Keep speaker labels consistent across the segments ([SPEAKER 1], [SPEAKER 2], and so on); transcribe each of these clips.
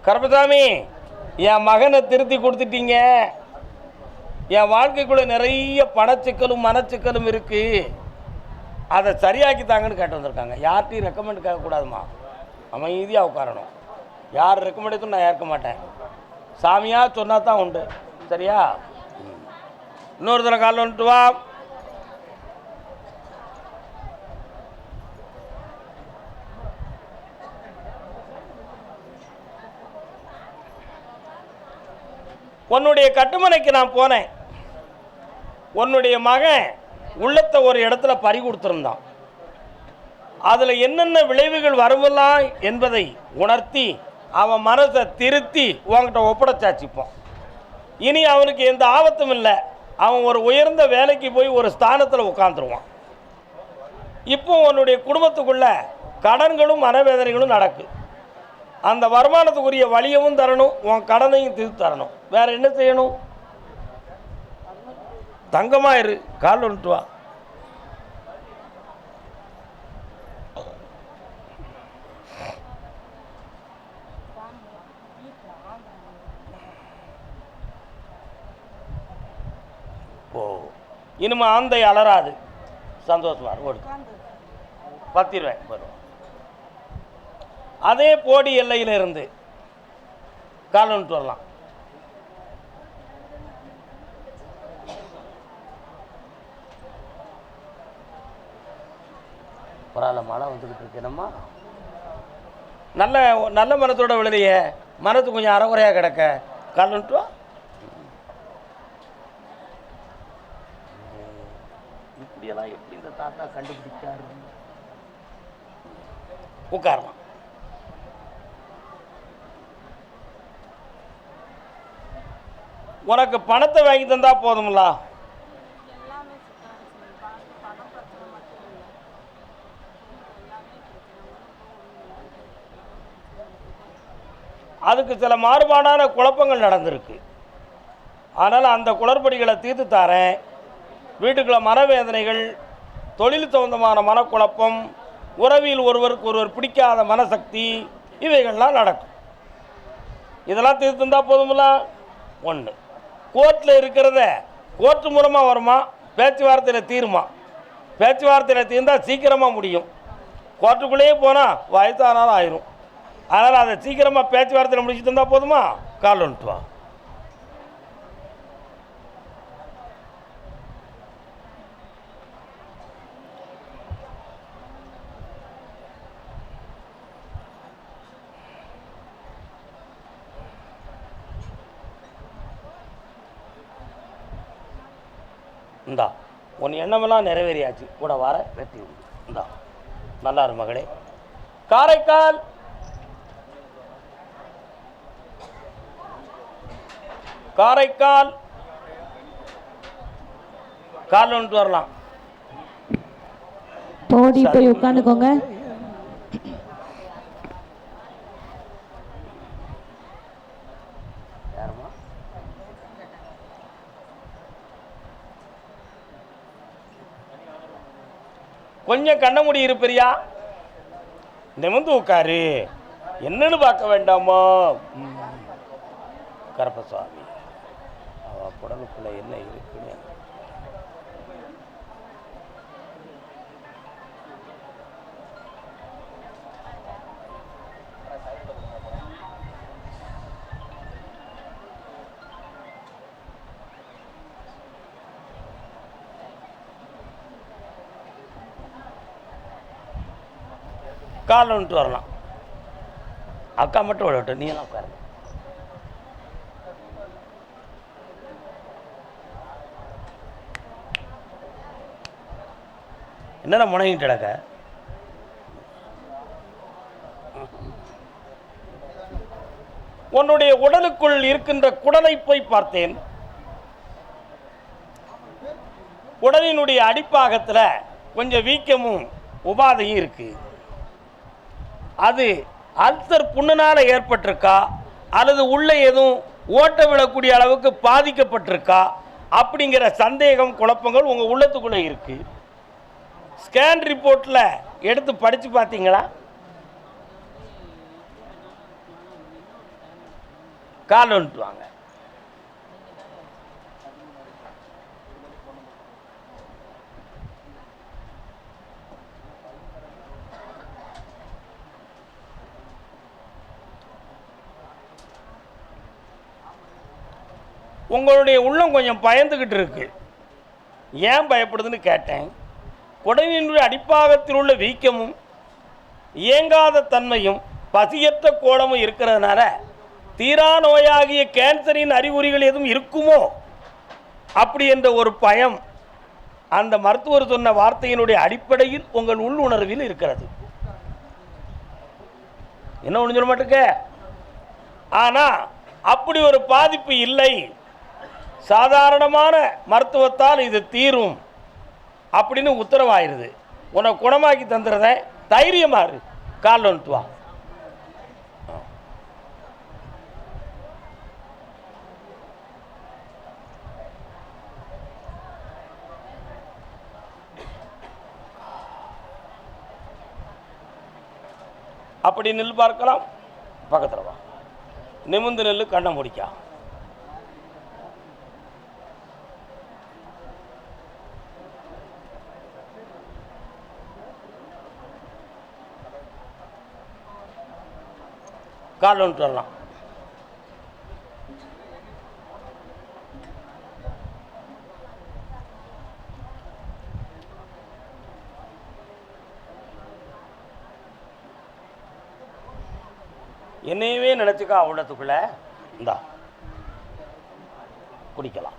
[SPEAKER 1] கருப்பசாமி, என் மகனை திருத்தி கொடுத்துட்டீங்க. என் வாழ்க்கைக்குள்ள நிறைய பணச்சிக்கலும் மனச்சிக்கலும் இருக்கு, அதை சரியாக்கி தாங்கன்னு கேட்டு வந்திருக்காங்க. யார்கிட்டையும் ரெக்கமெண்ட் கேட்கக்கூடாதுமா, அமைதியாக உட்காரணும். யார் ரெக்கமெண்ட் நான் ஏற்க மாட்டேன். சாமியாக சொன்னா தான் உண்டு. சரியா? இன்னொரு தடவை காலில் வந்துட்டு வா. உன்னுடைய கட்டுமனைக்கு நான் போனேன். உன்னுடைய மகன் உள்ளத்தை ஒரு இடத்துல பறி கொடுத்துருந்தான். அதில் என்னென்ன விளைவுகள் வருவலாம் என்பதை உணர்த்தி அவன் மனசை திருத்தி உங்ககிட்ட ஒப்படைச்சாச்சிப்போம். இனி அவனுக்கு எந்த ஆபத்தும் இல்லை. அவன் ஒரு உயர்ந்த வேலைக்கு போய் ஒரு ஸ்தானத்தில் உட்காந்துருவான். இப்போ உன்னுடைய குடும்பத்துக்குள்ள கடன்களும் மனவேதனைகளும் நடக்கு. அந்த வருமானத்துக்குரிய வழியவும் தரணும், உன் கடனையும் தீர்த்து தரணும். வேற என்ன செய்யணும்? தங்கமாக இரு, கால் வந்துட்டு வா. ஓ, இனிமே ஆந்தை அலராது. சந்தோஷமா ஓடு. 10 ரூபாய் வரும். அதே போடி எல்லையிலிருந்து கால் வந்துட்டு வரலாம். பரவாயில்ல, மழை வந்துக்கிட்டு இருக்கேனம்மா. நல்ல நல்ல மனத்தோட விழுலையே, மனத்து கொஞ்சம் அறகுறையாக கிடக்க. கால் வந்துட்டு வா. இப்படியெல்லாம் எப்படி இந்த தாத்தா கண்டுபிடிச்சாரு? உட்காரலாம். உனக்கு பணத்தை வாங்கி தந்தா போதும்ல. அதுக்கு சில மாறுபாடான குழப்பங்கள் நடந்திருக்கு. அதனால் அந்த குளறுபடிகளை தீர்த்து தாரேன். வீட்டுக்குள்ள மனவேதனைகள், தொழில் சம்பந்தமான மனக்குழப்பம், உறவில் ஒருவருக்கு ஒருவர் பிடிக்காத மனசக்தி, இவைகள்லாம் நடக்கும். இதெல்லாம் தீர்த்து தந்தால் போதும்ல. ஒன்று, கோர்ட்டில் இருக்கிறத கோர்ட்டு மூலமாக வருமா, பேச்சுவார்த்தையில் தீருமா? பேச்சுவார்த்தையில் தீர்ந்தால் சீக்கிரமாக முடியும். கோர்ட்டுக்குள்ளேயே போனால் வயசானாலும் ஆயிரும். அதனால் அதை சீக்கிரமாக பேச்சுவார்த்தையில் முடிச்சு தந்தால் போதுமா? கால் வந்துட்டு வா. இந்தா உன் எண்ணமெல்லாம் நிறைவேறியாச்சு. கூட வர வெற்றி உண்டு. இந்தா நல்லா இரு மகளே. காரைக்கால் காரைக்கால் கால் வந்துட்டு வரலாம்.
[SPEAKER 2] போடி போய் உட்காந்துக்கோங்க.
[SPEAKER 1] கொஞ்சம் கண்ண முடி இருப்பரியா, நிமிந்து உட்காரு. என்னன்னு பார்க்க வேண்டாமா? கருப்பசாமி, அவ குடலுக்குள்ள என்ன இருக்குன்னு காலில் வந்துட்டு வரலாம். அக்கா மட்டும் விடட்டும், நீ எல்லாம் உட்காரு. என்னடா முனைகிட்டு கிடக்க? உன்னுடைய உடலுக்குள் இருக்கின்ற குடலை போய் பார்த்தேன். உடலினுடைய அடிப்பாகத்தில் கொஞ்சம் வீக்கமும் உபாதையும் இருக்கு. அது அல்சர் புண்ணுனால ஏற்பட்டிருக்கா அல்லது உள்ள எதுவும் ஓட்ட விழக்கூடிய அளவுக்கு பாதிக்கப்பட்டிருக்கா அப்படிங்கிற சந்தேகம், குழப்பங்கள் உங்கள் உள்ளத்துக்குள்ளே இருக்கு. ஸ்கேன் ரிப்போர்ட்டில் எடுத்து படித்து பார்த்தீங்களா? கால் வந்துட்டு வாங்க. உங்களுடைய உள்ளம் கொஞ்சம் பயந்துக்கிட்டு இருக்கு. ஏன் பயப்படுதுன்னு கேட்டேன். குடலினுடைய அடிப்பாகத்தில் உள்ள வீக்கமும் இயங்காத தன்மையும் பசியற்ற கோலமும் இருக்கிறதுனால தீரா நோயாகிய கேன்சரின் அறிகுறிகள் எதுவும் இருக்குமோ அப்படி என்ற ஒரு பயம் அந்த மருத்துவர் சொன்ன வார்த்தையினுடைய அடிப்படையில் உங்கள் உள்ளுணர்வில் இருக்கிறது. என்ன ஒன்று சொல்ல மாட்டேங்க. ஆனால் அப்படி ஒரு பாதிப்பு இல்லை. சாதாரணமான மருத்துவத்தால் இது தீரும் அப்படின்னு உத்தரவாயிருது. உன்னை குணமாக்கி தந்துடுறேன், தைரியமாக இரு, கால் வந்துட்டு வா. அப்படி நெல் பார்க்கலாம். பக்கத்தில் வா, நிமிந்து நெல், கண்ணை முடிக்கா. கால் வந்துட்டு வரலாம். என்னையவே நினச்சிக்கா உள்ளத்துக்குள்ள. இந்தா குடிக்கலாம்.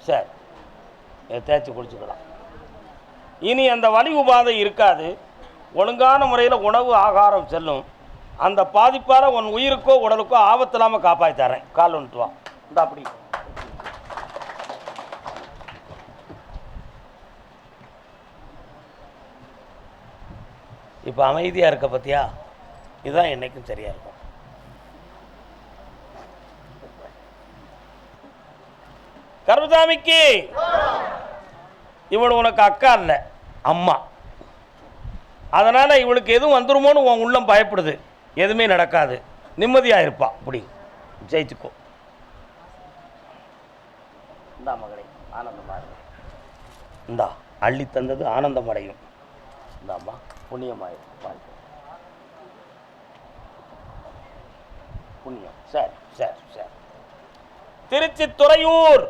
[SPEAKER 1] சரி, தேய்ச்சி குடிச்சுக்கலாம். இனி அந்த வலி உபாதை இருக்காது. ஒழுங்கான முறையில் உணவு ஆகாரம் செல்லும். அந்த பாதிப்பால் உன் உயிருக்கோ உடலுக்கோ ஆபத்து இல்லாமல் காப்பாற்றி தரேன். கால் வந்துட்டு வா. இந்த அப்படி இப்போ அமைதியாக இருக்க பற்றியா? இதுதான் என்றைக்கும் சரியாக இருக்கும். கருமசாமிக்கு இவள் உனக்கு அக்கா இல்லை, அம்மா. அதனால் இவளுக்கு எதுவும் வந்துருமோன்னு உன் உள்ளம் பயப்படுது. எதுவுமே நடக்காது, நிம்மதியாக இருப்பா. அப்படி ஜெயிச்சுக்கோ. இந்தா மகளே, ஆனந்தமாக இருக்கு. இந்தா அள்ளி தந்தது ஆனந்தம் அடையும். இந்தாம்மா புண்ணியமாயிரும். புண்ணியம். சரி சரி சரி. திருச்சி துறையூர்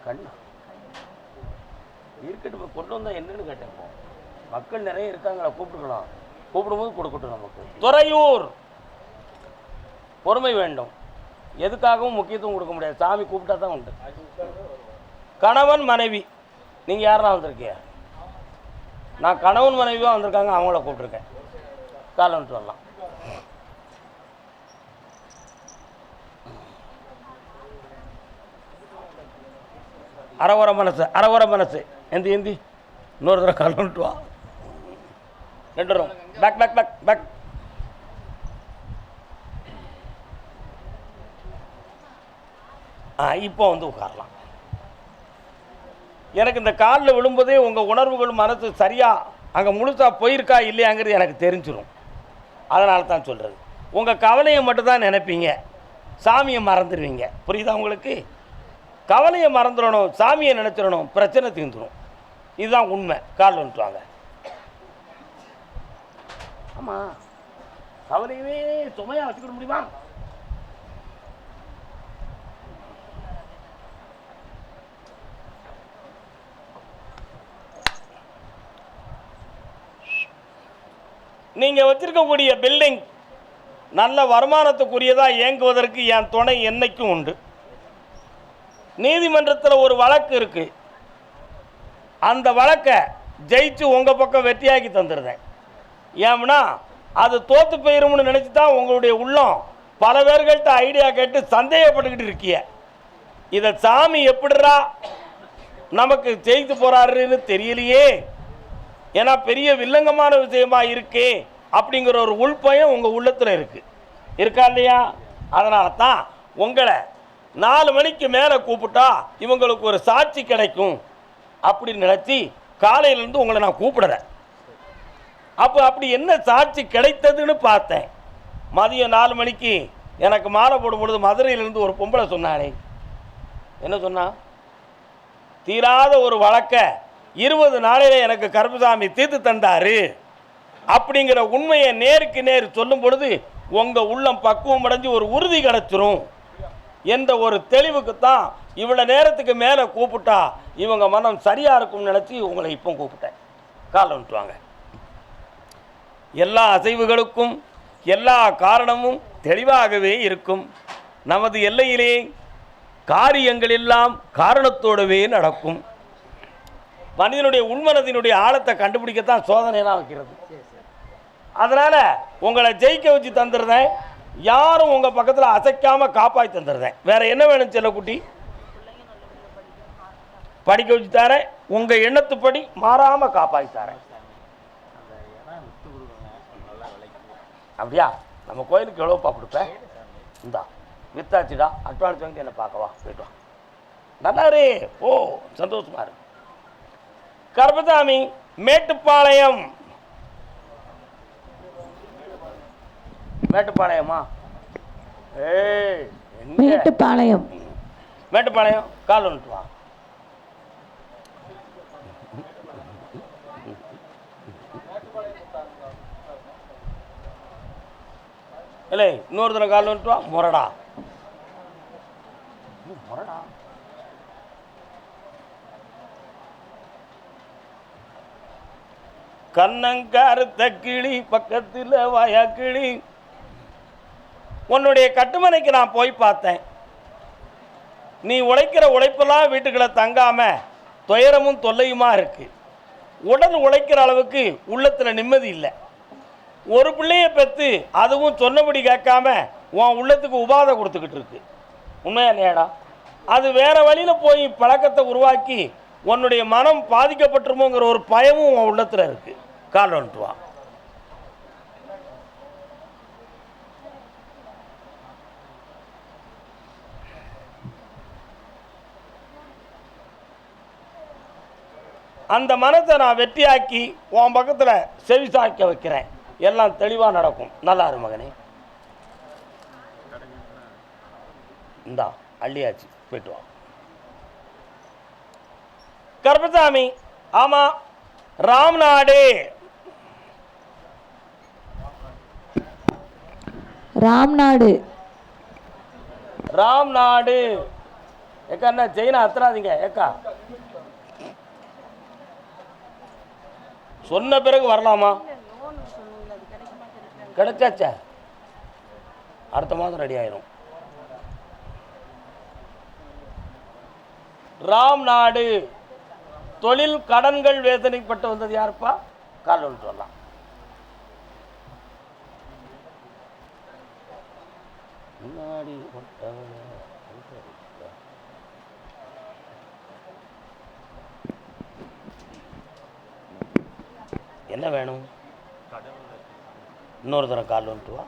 [SPEAKER 1] கண்ணா இருக்கட்டும். கொண்டு வந்தால் என்னன்னு கேட்டேன். மக்கள் நிறைய இருக்காங்களா, கூப்பிட்டுக்கலாம். கூப்பிடும்போது கொடுக்கட்டும் நமக்கு. துறையூர் பொறுமை வேண்டும். எதுக்காகவும் முக்கியத்துவம் கொடுக்க முடியாது. சாமி கூப்பிட்டா தான் உண்டு. கணவன் மனைவி, நீங்கள் யாரெல்லாம் வந்திருக்கீங்க? நான் கணவன் மனைவியாக வந்திருக்காங்க, அவங்கள கூப்பிட்ருக்கேன். கால் வந்துட்டு வரலாம். அறவர மனசு, அறவர மனசு. எந்தி எந்தி இன்னொரு தடவை கால் வந்துட்டு வா. ரெண்டு ரூம் பேக் பேக் பேக் பேக். இப்போ வந்து உட்காரலாம். எனக்கு இந்த காலில் விழும்போதே உங்கள் உணர்வுகள் மனசு சரியாக அங்கே முழுசாக போயிருக்கா இல்லையாங்கிறது எனக்கு தெரிஞ்சிடும். அதனால தான் சொல்கிறது. உங்கள் கவலையை மட்டும்தான் நினைப்பீங்க, சாமியை மறந்துடுவீங்க. புரியுதா உங்களுக்கு? கவலையை மறந்துடணும், சாமியை நினச்சிடணும், பிரச்சனை தீர்ந்துடும். இதுதான் உண்மை. கால் வந்துட்டு வாங்க. ஆமாம், கவலையவே சுமையாக வச்சுக்கிட முடியுமா? நீங்கள் வச்சிருக்கக்கூடிய பில்டிங் நல்ல வருமானத்துக்குரியதாக இயங்குவதற்கு என் துணை என்னைக்கும் உண்டு. நீதிமன்றத்தில் ஒரு வழக்கு இருக்குது. அந்த வழக்கை ஜெயிச்சு உங்கள் பக்கம் வெற்றியாக்கி தந்துடுறேன். ஏன்னா அது தோற்று போயிரும்னு நினச்சி தான் உங்களுடைய உள்ளம் பல பேர்கள்ட்ட ஐடியா கேட்டு சந்தேகப்பட்டுக்கிட்டு இருக்கிய. இதை சாமி எப்படிரா நமக்கு செய்து போகிறாருன்னு தெரியலையே. ஏன்னா பெரிய வில்லங்கமான விஷயமா இருக்கே அப்படிங்கிற ஒரு உள்பயம் உங்கள் உள்ளத்தில் இருக்குது. இருக்கா இல்லையா? அதனால தான் உங்களை 4 மணிக்கு மேலே கூப்பிட்டா இவங்களுக்கு ஒரு சாட்சி கிடைக்கும் அப்படின்னு நினச்சி காலையிலேருந்து உங்களை நான் கூப்பிடுறேன். அப்போ அப்படி என்ன சாட்சி கிடைத்ததுன்னு பார்த்தேன். மதியம் 4 மணிக்கு எனக்கு மாலை போடும் பொழுது மதுரையிலேருந்து ஒரு பொம்பளை சொன்னானே, என்ன சொன்னா, தீராத ஒரு வழக்கை 20 நாளையில் எனக்கு கருப்பசாமி தீர்த்து தந்தார் அப்படிங்கிற உண்மையை நேருக்கு நேர் சொல்லும் பொழுது உங்கள் உள்ளம் பக்குவம் அடைஞ்சு ஒரு உறுதி கிடச்சிரும் என்ற ஒரு தெளிவுக்கு தான் இவ்வளோ நேரத்துக்கு மேலே கூப்பிட்டா இவங்க மனம் சரியாக இருக்கும்னு நினச்சி உங்களை இப்போ கூப்பிட்டேன். காலை வந்துட்டுவாங்க. எல்லா அசைவுகளுக்கும் எல்லா காரணமும் தெளிவாகவே இருக்கும். நமது எல்லையிலே காரியங்கள் எல்லாம் காரணத்தோடவே நடக்கும். மனிதனுடைய உள்மனத்தினுடைய ஆழத்தை கண்டுபிடிக்கத்தான் சோதனைலாம் வைக்கிறது. அதனால் உங்களை ஜெயிக்க வச்சு தந்துடுறேன். யாரும் உங்கள் பக்கத்தில் அசைக்காமல் காப்பாற்றி தந்துடுறேன். வேறு என்ன வேணும் செல்லக்குட்டி? படிக்க வச்சு தரேன். உங்கள் எண்ணத்துப்படி மாறாமல் காப்பாற்றி தரேன். அப்படியா? நம்ம கோயிலுக்கு எவ்வளோப்பா கொடுப்பேன்? இந்தா வித்தாச்சுடா, அட்வான்ஸ் வாங்கி என்னை பார்க்கவா, போய்ட்டு வா. நல்லாரு. ஓ, சந்தோஷமா இருக்கு. கருப்பசாமி மேட்டுப்பாளையம். மேட்டுப்பாளையமா? ஏய், மேட்டுப்பாளையம். மேட்டுப்பாளையம் கால் வந்துட்டு வா. இல்லை, இன்னொரு தடவை கால் வந்துட்டு வா. முரடா முரடா. கண்ணங்கருத்த கிளி பக்கத்தில் வயக்கிளி. உன்னுடைய கட்டுமனைக்கு நான் போய் பார்த்தேன். நீ உழைக்கிற உழைப்பெல்லாம் வீட்டுக்குள்ள தங்காம துயரமும் தொல்லையுமா இருக்கு. உடல் உழைக்கிற அளவுக்கு உள்ளத்தில் நிம்மதி இல்லை. ஒரு பிள்ளைய பெற்று அதுவும் சொன்னபடி கேட்காம உன் உள்ளத்துக்கு உபாதை கொடுத்துக்கிட்டு இருக்கு. உண்மையா இல்லையாடா? அது வேற வழியில் போய் பழக்கத்தை உருவாக்கி உன்னுடைய மனம் பாதிக்கப்பட்டுருமோங்கிற ஒரு பயமும் உன் உள்ளத்தில் இருக்கு. கால் வந்துட்டு வா. அந்த மனத்தை நான் வெற்றியாக்கி உன் பக்கத்தில் செவிசாய்க்க வைக்கிறேன். எல்லாம் தெளிவாக நடக்கும். நல்லா இரு மகனே. இந்தா அள்ளியாச்சு, போயிட்டு வா. கருப்பசாமி. ஆமாம், ராம்நாடு.
[SPEAKER 2] ராம்நாடு.
[SPEAKER 1] ராம்நாடு. ஏக்கா என்ன செயினா அத்துறாதீங்க. ஏக்கா சொன்ன பிறகு வரலாமா? கிடைச்சாச்சா? அடுத்த மாதம் ரெடி ஆயிரும். ராம்நாடு. தொழில் கடன்கள் வேதனைப்பட்டு வந்தது யாருப்பா? கால் வந்துட்டு வரலாம். முன்னாடி என்ன வேணும்? இன்னொரு தரம் கால் வந்துட்டு வா.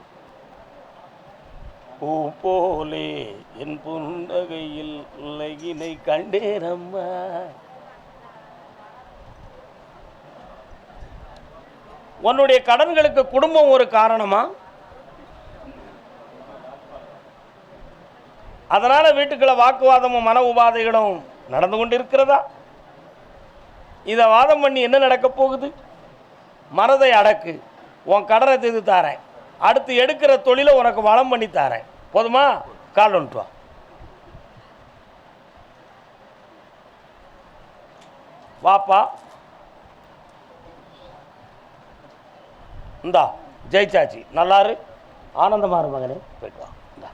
[SPEAKER 1] பூ போலே என் புன்னகையில் உலகினை கண்டேனம்மா. உன்னுடைய கடன்களுக்கு குடும்பம் ஒரு காரணமா? அதனால வீட்டுக்குள்ள வாக்குவாதமும் மன உபாதைகளும் நடந்து கொண்டிருக்கிறதா? இதை வாதம் பண்ணி என்ன நடக்க போகுது? மனதை அடக்கு. உன் கடனை தீர்த்து தாரேன். அடுத்து எடுக்கிற தொழிலை உனக்கு வளம் பண்ணி தாரேன். போதுமா? கால் வந்துட்டு வா. வாப்பா. இந்தா ஜெயிச்சாச்சு. நல்லாரு, ஆனந்தமா இரு மகனே. போயிட்டு வா. இந்தா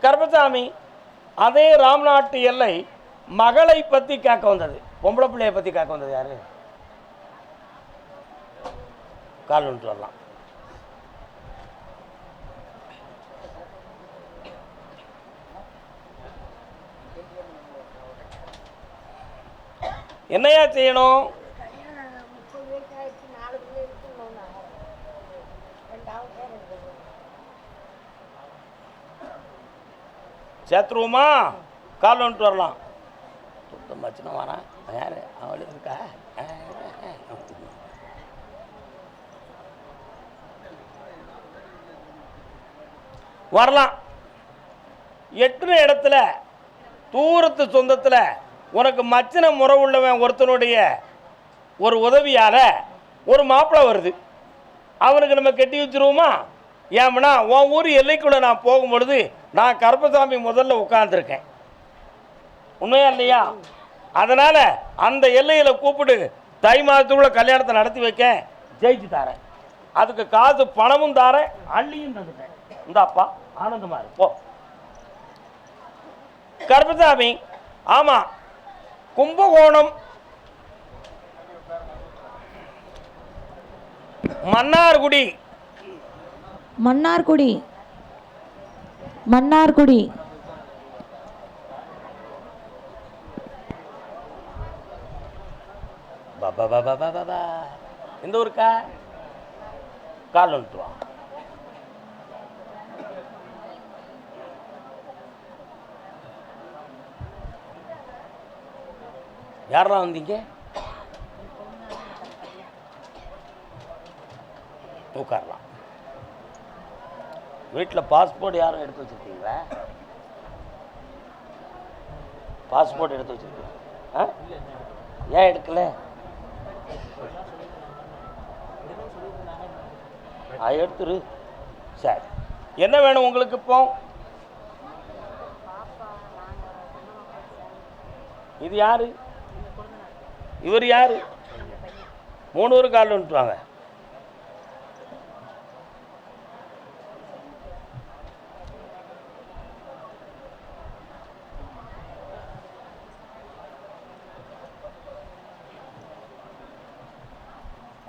[SPEAKER 1] கருப்பசாமி. அதே ராம்நாட்டு எல்லை மகளை பற்றி கேட்க வந்தது. பொம்பளை பிள்ளையை பற்றி கேட்க வந்தது யாரு? கால் வந்துட்டு வரலாம். என்னையா செய்யணும்? சேர்த்துருவோமா? கால் வந்துட்டு வரலாம். சுத்தமாச்சுன்னா வரான். யார் அவள் இருக்கா? வரலாம். எட்டுன இடத்துல தூரத்து சொந்தத்தில் உனக்கு மச்சின முறை உள்ளவன் ஒருத்தனுடைய ஒரு உதவியால் ஒரு மாப்பிள்ளை வருது. அவனுக்கு நம்ம கட்டி வச்சுருவோமா? ஏன்னா உன் ஊர் எல்லைக்குள்ளே நான் போகும்பொழுது நான் கருப்பசாமி முதல்ல உட்காந்துருக்கேன். உண்மையா இல்லையா? அதனால் அந்த எல்லையில் கூப்பிட்டு தை மாதத்துக்குள்ளே கல்யாணத்தை நடத்தி வைக்க ஜெயிச்சு தரேன். அதுக்கு காசு பணமும் தாரேன், அள்ளியும் தந்துட்டேன். இந்தாப்பா ஆனந்தமாக இரு. போ கருப்பசாமி. ஆமாம், கும்பகோணம் மன்னார்குடி.
[SPEAKER 2] மன்னார்குடி. மன்னார்குடி.
[SPEAKER 1] பாபா பாபா பாபா எந்த ஊருக்கா? கால் வந்துட்டு வா. யாரெல்லாம் வந்தீங்க? உட்காரலாம். வீட்டில் பாஸ்போர்ட் யாரும் எடுத்து வச்சுருக்கீங்களா? பாஸ்போர்ட் எடுத்து வச்சுருக்கீங்க? ஏன் எடுக்கல? எடுத்துரு. சரி, என்ன வேணும் உங்களுக்கு இப்போ? இது யாரு? இவர் யாரு? 3 பேர் காலில் வந்துட்டுவாங்க.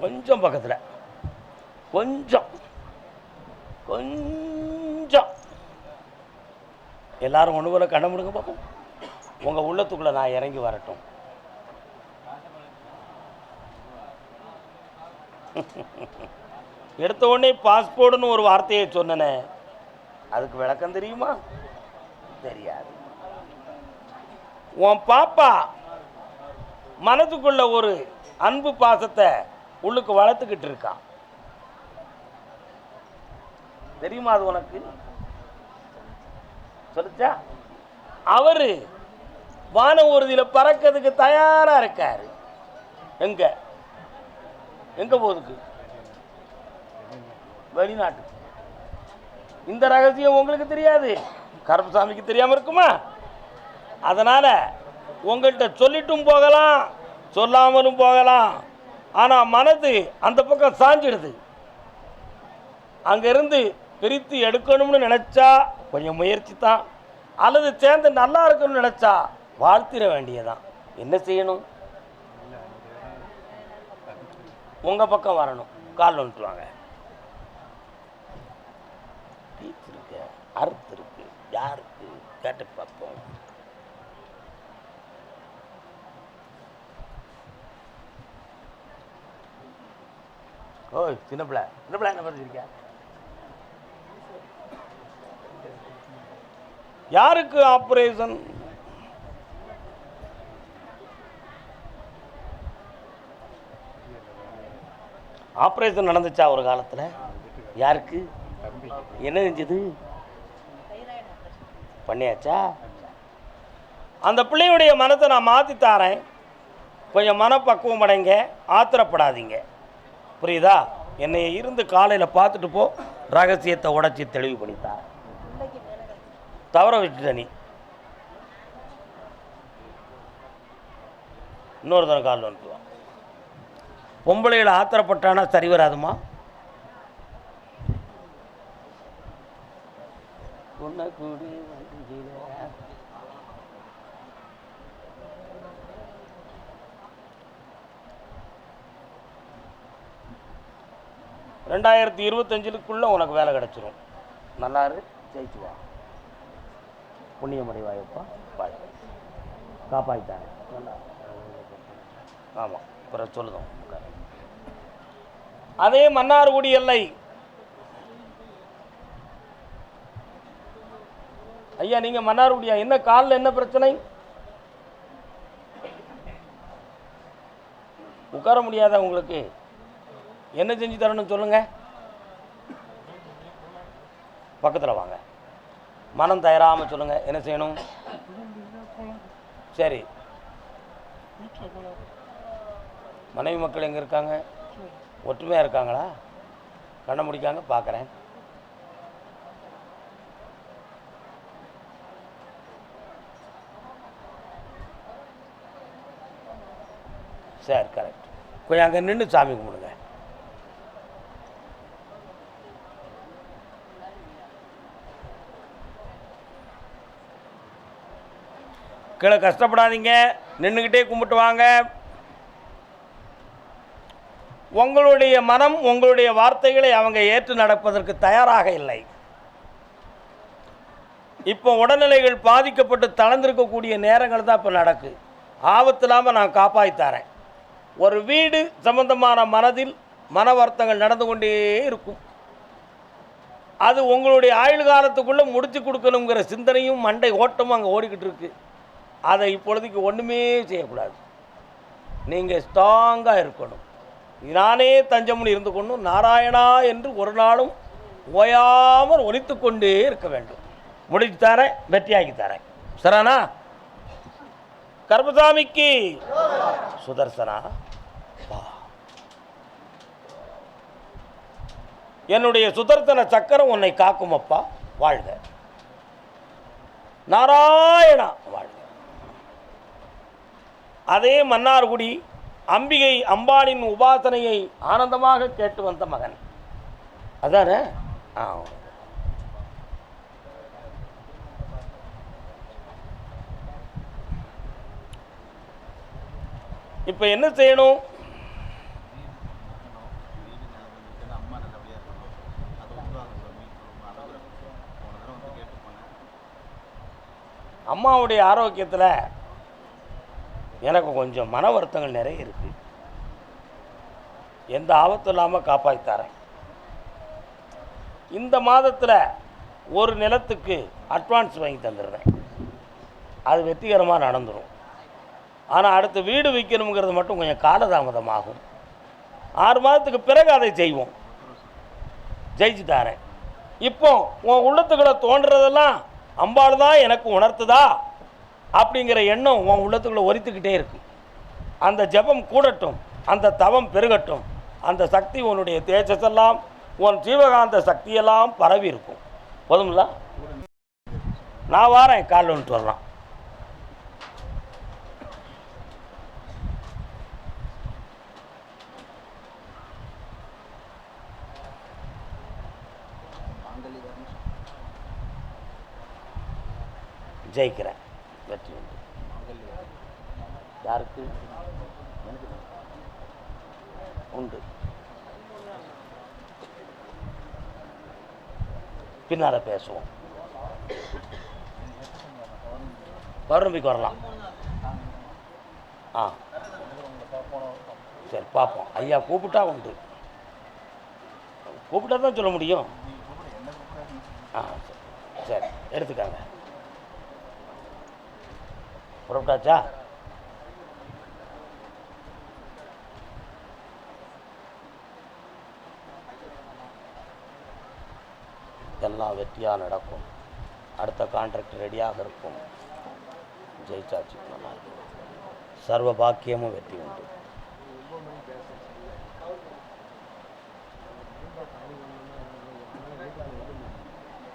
[SPEAKER 1] கொஞ்சம் பக்கத்தில், கொஞ்சம் கொஞ்சம் எல்லாரும் ஒன்று போல கண்ண முடுங்க பார்ப்போம். உங்கள் உள்ளத்துக்குள்ளே நான் இறங்கி வரட்டும். எடுத்த உடனே பாஸ்போர்ட்னு ஒரு வார்த்தையை சொன்னனே, அதுக்கு விளக்கம் தெரியுமா? தெரியாது. உன் பாப்பா மனதுக்குள்ள ஒரு அன்பு பாசத்தை உள்ளுக்கு வளர்த்துக்கிட்டு இருக்கான். தெரியுமா அது உனக்கு? சொல்லுச்சா? அவரு வான ஊர்தியில் பறக்கிறதுக்கு தயாரா இருக்காரு. எங்க எங்க போகுதுக்கு? வெளிநாட்டுக்கு. இந்த ரகசியம் உங்களுக்கு தெரியாது, கருப்பசாமிக்கு தெரியாம இருக்குமா? அதனால உங்கள்கிட்ட சொல்லிட்டும் போகலாம், சொல்லாமலும் போகலாம். ஆனா மனது அந்த பக்கம் சாஞ்சிடுது. அங்கிருந்து பிரித்து எடுக்கணும்னு நினைச்சா கொஞ்சம் முயற்சி தான், அல்லது சேர்ந்து நல்லா இருக்கணும்னு நினைச்சா வாழ்த்திட வேண்டியதான். என்ன செய்யணும்? உங்க பக்கம் வரணும். கால் வந்துட்டுவாங்க. இருக்கு, அறுத்து இருக்கு. யாருக்கு கேட்டு பார்ப்போம். ஓய் சின்ன பிள்ளை, சின்ன பிள்ளை என்ன பண்ணிருக்கியா? யாருக்கு ஆப்ரேஷன்? ஆப்ரேஷன் நடந்துச்சா ஒரு காலத்தில்? யாருக்கு? என்ன செஞ்சது? பண்ணியாச்சா? அந்த பிள்ளையுடைய மனத்தை நான் மாற்றி தாரேன். கொஞ்சம் மனப்பக்குவம் அடைங்க, ஆத்திரப்படாதீங்க. புரியுதா? என்னை இருந்து காலையில் பார்த்துட்டு போ, ரகசியத்தை உடச்சி தெளிவு பண்ணித்தா. தவற விட்டுட்ட நீ. இன்னொரு தடவை கால் வந்துட்டு வா. பொம்பளைகளை ஆத்திரப்பட்டானா சரி வராதுமா. கூடி 2025 உனக்கு வேலை கிடச்சிரும். நல்லாரு, ஜெயிச்சு வா. புண்ணியமடை வாயப்பா, பாய். காப்பாற்றிட்டாங்க. நல்லா. ஆமாம், பிறகு சொல்லுதோம். அதே மன்னார்குடி எல்லை ஐயா நீங்கள் மன்னார்குடியா? என்ன காலில் என்ன பிரச்சனை? உட்கார முடியாதா உங்களுக்கு? என்ன செஞ்சு தரணும்னு சொல்லுங்கள். பக்கத்தில் வாங்க. மனம் தயாராமல் சொல்லுங்கள். என்ன செய்யணும்? சரி. மனைவி மக்கள் எங்கே இருக்காங்க? ஒற்றுமையாக இருக்காங்களா? கண்ணை முடிக்காங்க, பார்க்குறேன். சரி, கரெக்ட். கொஞ்சம் அங்கே நின்று சாமி கும்பிடுங்க. கீழே கஷ்டப்படாதீங்க, நின்றுக்கிட்டே கும்பிட்டு வாங்க. உங்களுடைய மனம் உங்களுடைய வார்த்தைகளை அவங்க ஏற்று நடப்பதற்கு தயாராக இல்லை. இப்போ உடல்நிலைகள் பாதிக்கப்பட்டு தளர்ந்திருக்கக்கூடிய நேரங்கள் தான் இப்போ நடக்கு. ஆபத்து இல்லாமல் நான் காப்பாற்றித்தரேன். ஒரு வீடு சம்பந்தமான மனதில் மன வருத்தங்கள் நடந்து கொண்டே இருக்கும். அது உங்களுடைய ஆயுள் காலத்துக்குள்ளே முடிச்சு கொடுக்கணுங்கிற சிந்தனையும் மண்டை ஓட்டமும் அங்கே ஓடிக்கிட்டு இருக்கு. அதை இப்பொழுதுக்கு ஒன்றுமே செய்யக்கூடாது. நீங்கள் ஸ்ட்ராங்காக இருக்கணும். நானே தஞ்சம்னு இருந்து கொண்டும் நாராயணா என்று ஒரு நாளும் ஓயாமல் ஒலித்து கொண்டே இருக்க வேண்டும். முடிச்சு தரேன், வெற்றியாக்கி தரேன். சரானா? கருப்பசாமிக்கு சுதர்சனா வா. என்னுடைய சுதர்சன சக்கரம் உன்னை காக்கும் அப்பா. வாழ்க நாராயணா, வாழ்க. அதே மன்னார்குடி அம்பிகை அம்பாளின் உபாசனையை ஆனந்தமாக கேட்டு வந்த மகன் அதானே? இப்போ என்ன செய்யணும்? அம்மாவுடைய ஆரோக்கியத்தில் எனக்கு கொஞ்சம் மன வருத்தங்கள் நிறைய இருக்குது. எந்த ஆபத்தும் இல்லாமல் காப்பாற்றித்தரேன். இந்த மாதத்தில் ஒரு நிலத்துக்கு அட்வான்ஸ் வாங்கி தந்துடுறேன். அது வெற்றிகரமாக நடந்துடும். ஆனால் அடுத்து வீடு விற்கணுங்கிறது மட்டும் கொஞ்சம் காலதாமதமாகும். 6 மாதத்துக்கு பிறகு அதை செய்வோம். ஜெயிச்சு தரேன். இப்போ உன் உள்ளத்துக்களை தோன்றதெல்லாம் அம்பாள் தான் எனக்கு உணர்த்துதா அப்படிங்கிற எண்ணம் உன் உள்ளத்துக்குள்ளே ஒலித்துக்கிட்டே இருக்கு. அந்த ஜெபம் கூடட்டும், அந்த தவம் பெருகட்டும். அந்த சக்தி உன்னுடைய தேஜஸெல்லாம் உன் ஜீவகாந்த சக்தியெல்லாம் பரவி இருக்கும். போதுங்களா? நான் வாரேன், காலில் வந்துட்டு வரலாம். ஜெயிக்கிறேன். வெற்றி உண்டு. யாருக்கு உண்டு? பின்னால் பேசுவோம். பௌர்ணமிக்கு வரலாம். சரி, பார்ப்போம். ஐயா கூப்பிட்டா உண்டு. கூப்பிட்டா தான் சொல்ல முடியும். சரி, எடுத்துக்காங்க. புறப்பட்டாச்சா? எல்லாம் வெற்றியாக நடக்கும். அடுத்த கான்ட்ராக்ட் ரெடியாக இருக்கும். ஜெயிச்சாச்சு. நல்லா இருக்கும். சர்வ பாக்கியமும் வெற்றி உண்டு.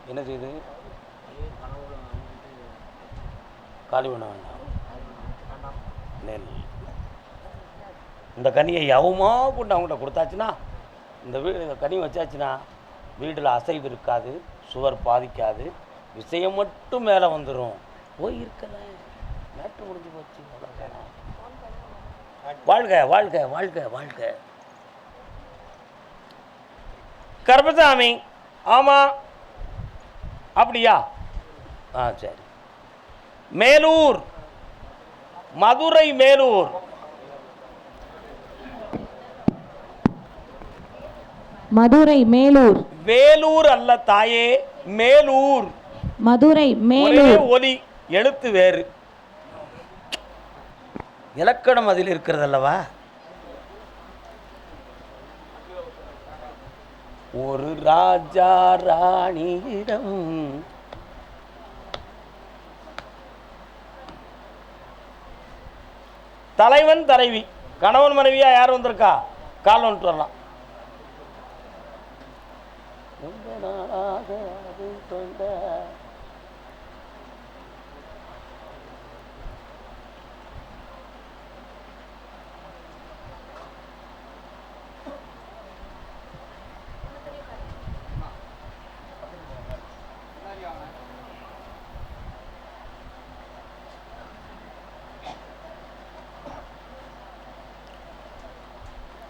[SPEAKER 1] என்ன செய்யுது? காலி பண்ண வேண்டாம். நெல் இந்த கனியை எவமா கொண்டு அவங்கள்ட்ட கொடுத்தாச்சுன்னா, இந்த வீடு கனி வச்சாச்சுன்னா வீட்டில் அசைவு இருக்காது, சுவர் பாதிக்காது, விஷயம் மட்டும் மேலே வந்துடும். போய் இருக்கல, மேட்டு முடிஞ்சு போச்சு. வாழ்க வாழ்க வாழ்க வாழ்க. கருப்பசாமி. ஆமாம், அப்படியா? சரி. மேலூர், மதுரை மேலூர்.
[SPEAKER 2] மதுரை மேலூர்.
[SPEAKER 1] வேலூர் அல்ல தாயே, மேலூர்.
[SPEAKER 2] மதுரை
[SPEAKER 1] ஒரே
[SPEAKER 2] மேலூர்
[SPEAKER 1] ஒலி, எழுத்து வேறு. இலக்கணம் அதில் இருக்கிறது அல்லவா? ஒரு ராஜா ராணியிடம் தலைவன் தலைவி, கணவன் மனைவியா யார் வந்திருக்கா? கால் வந்துட்டு வரலாம்.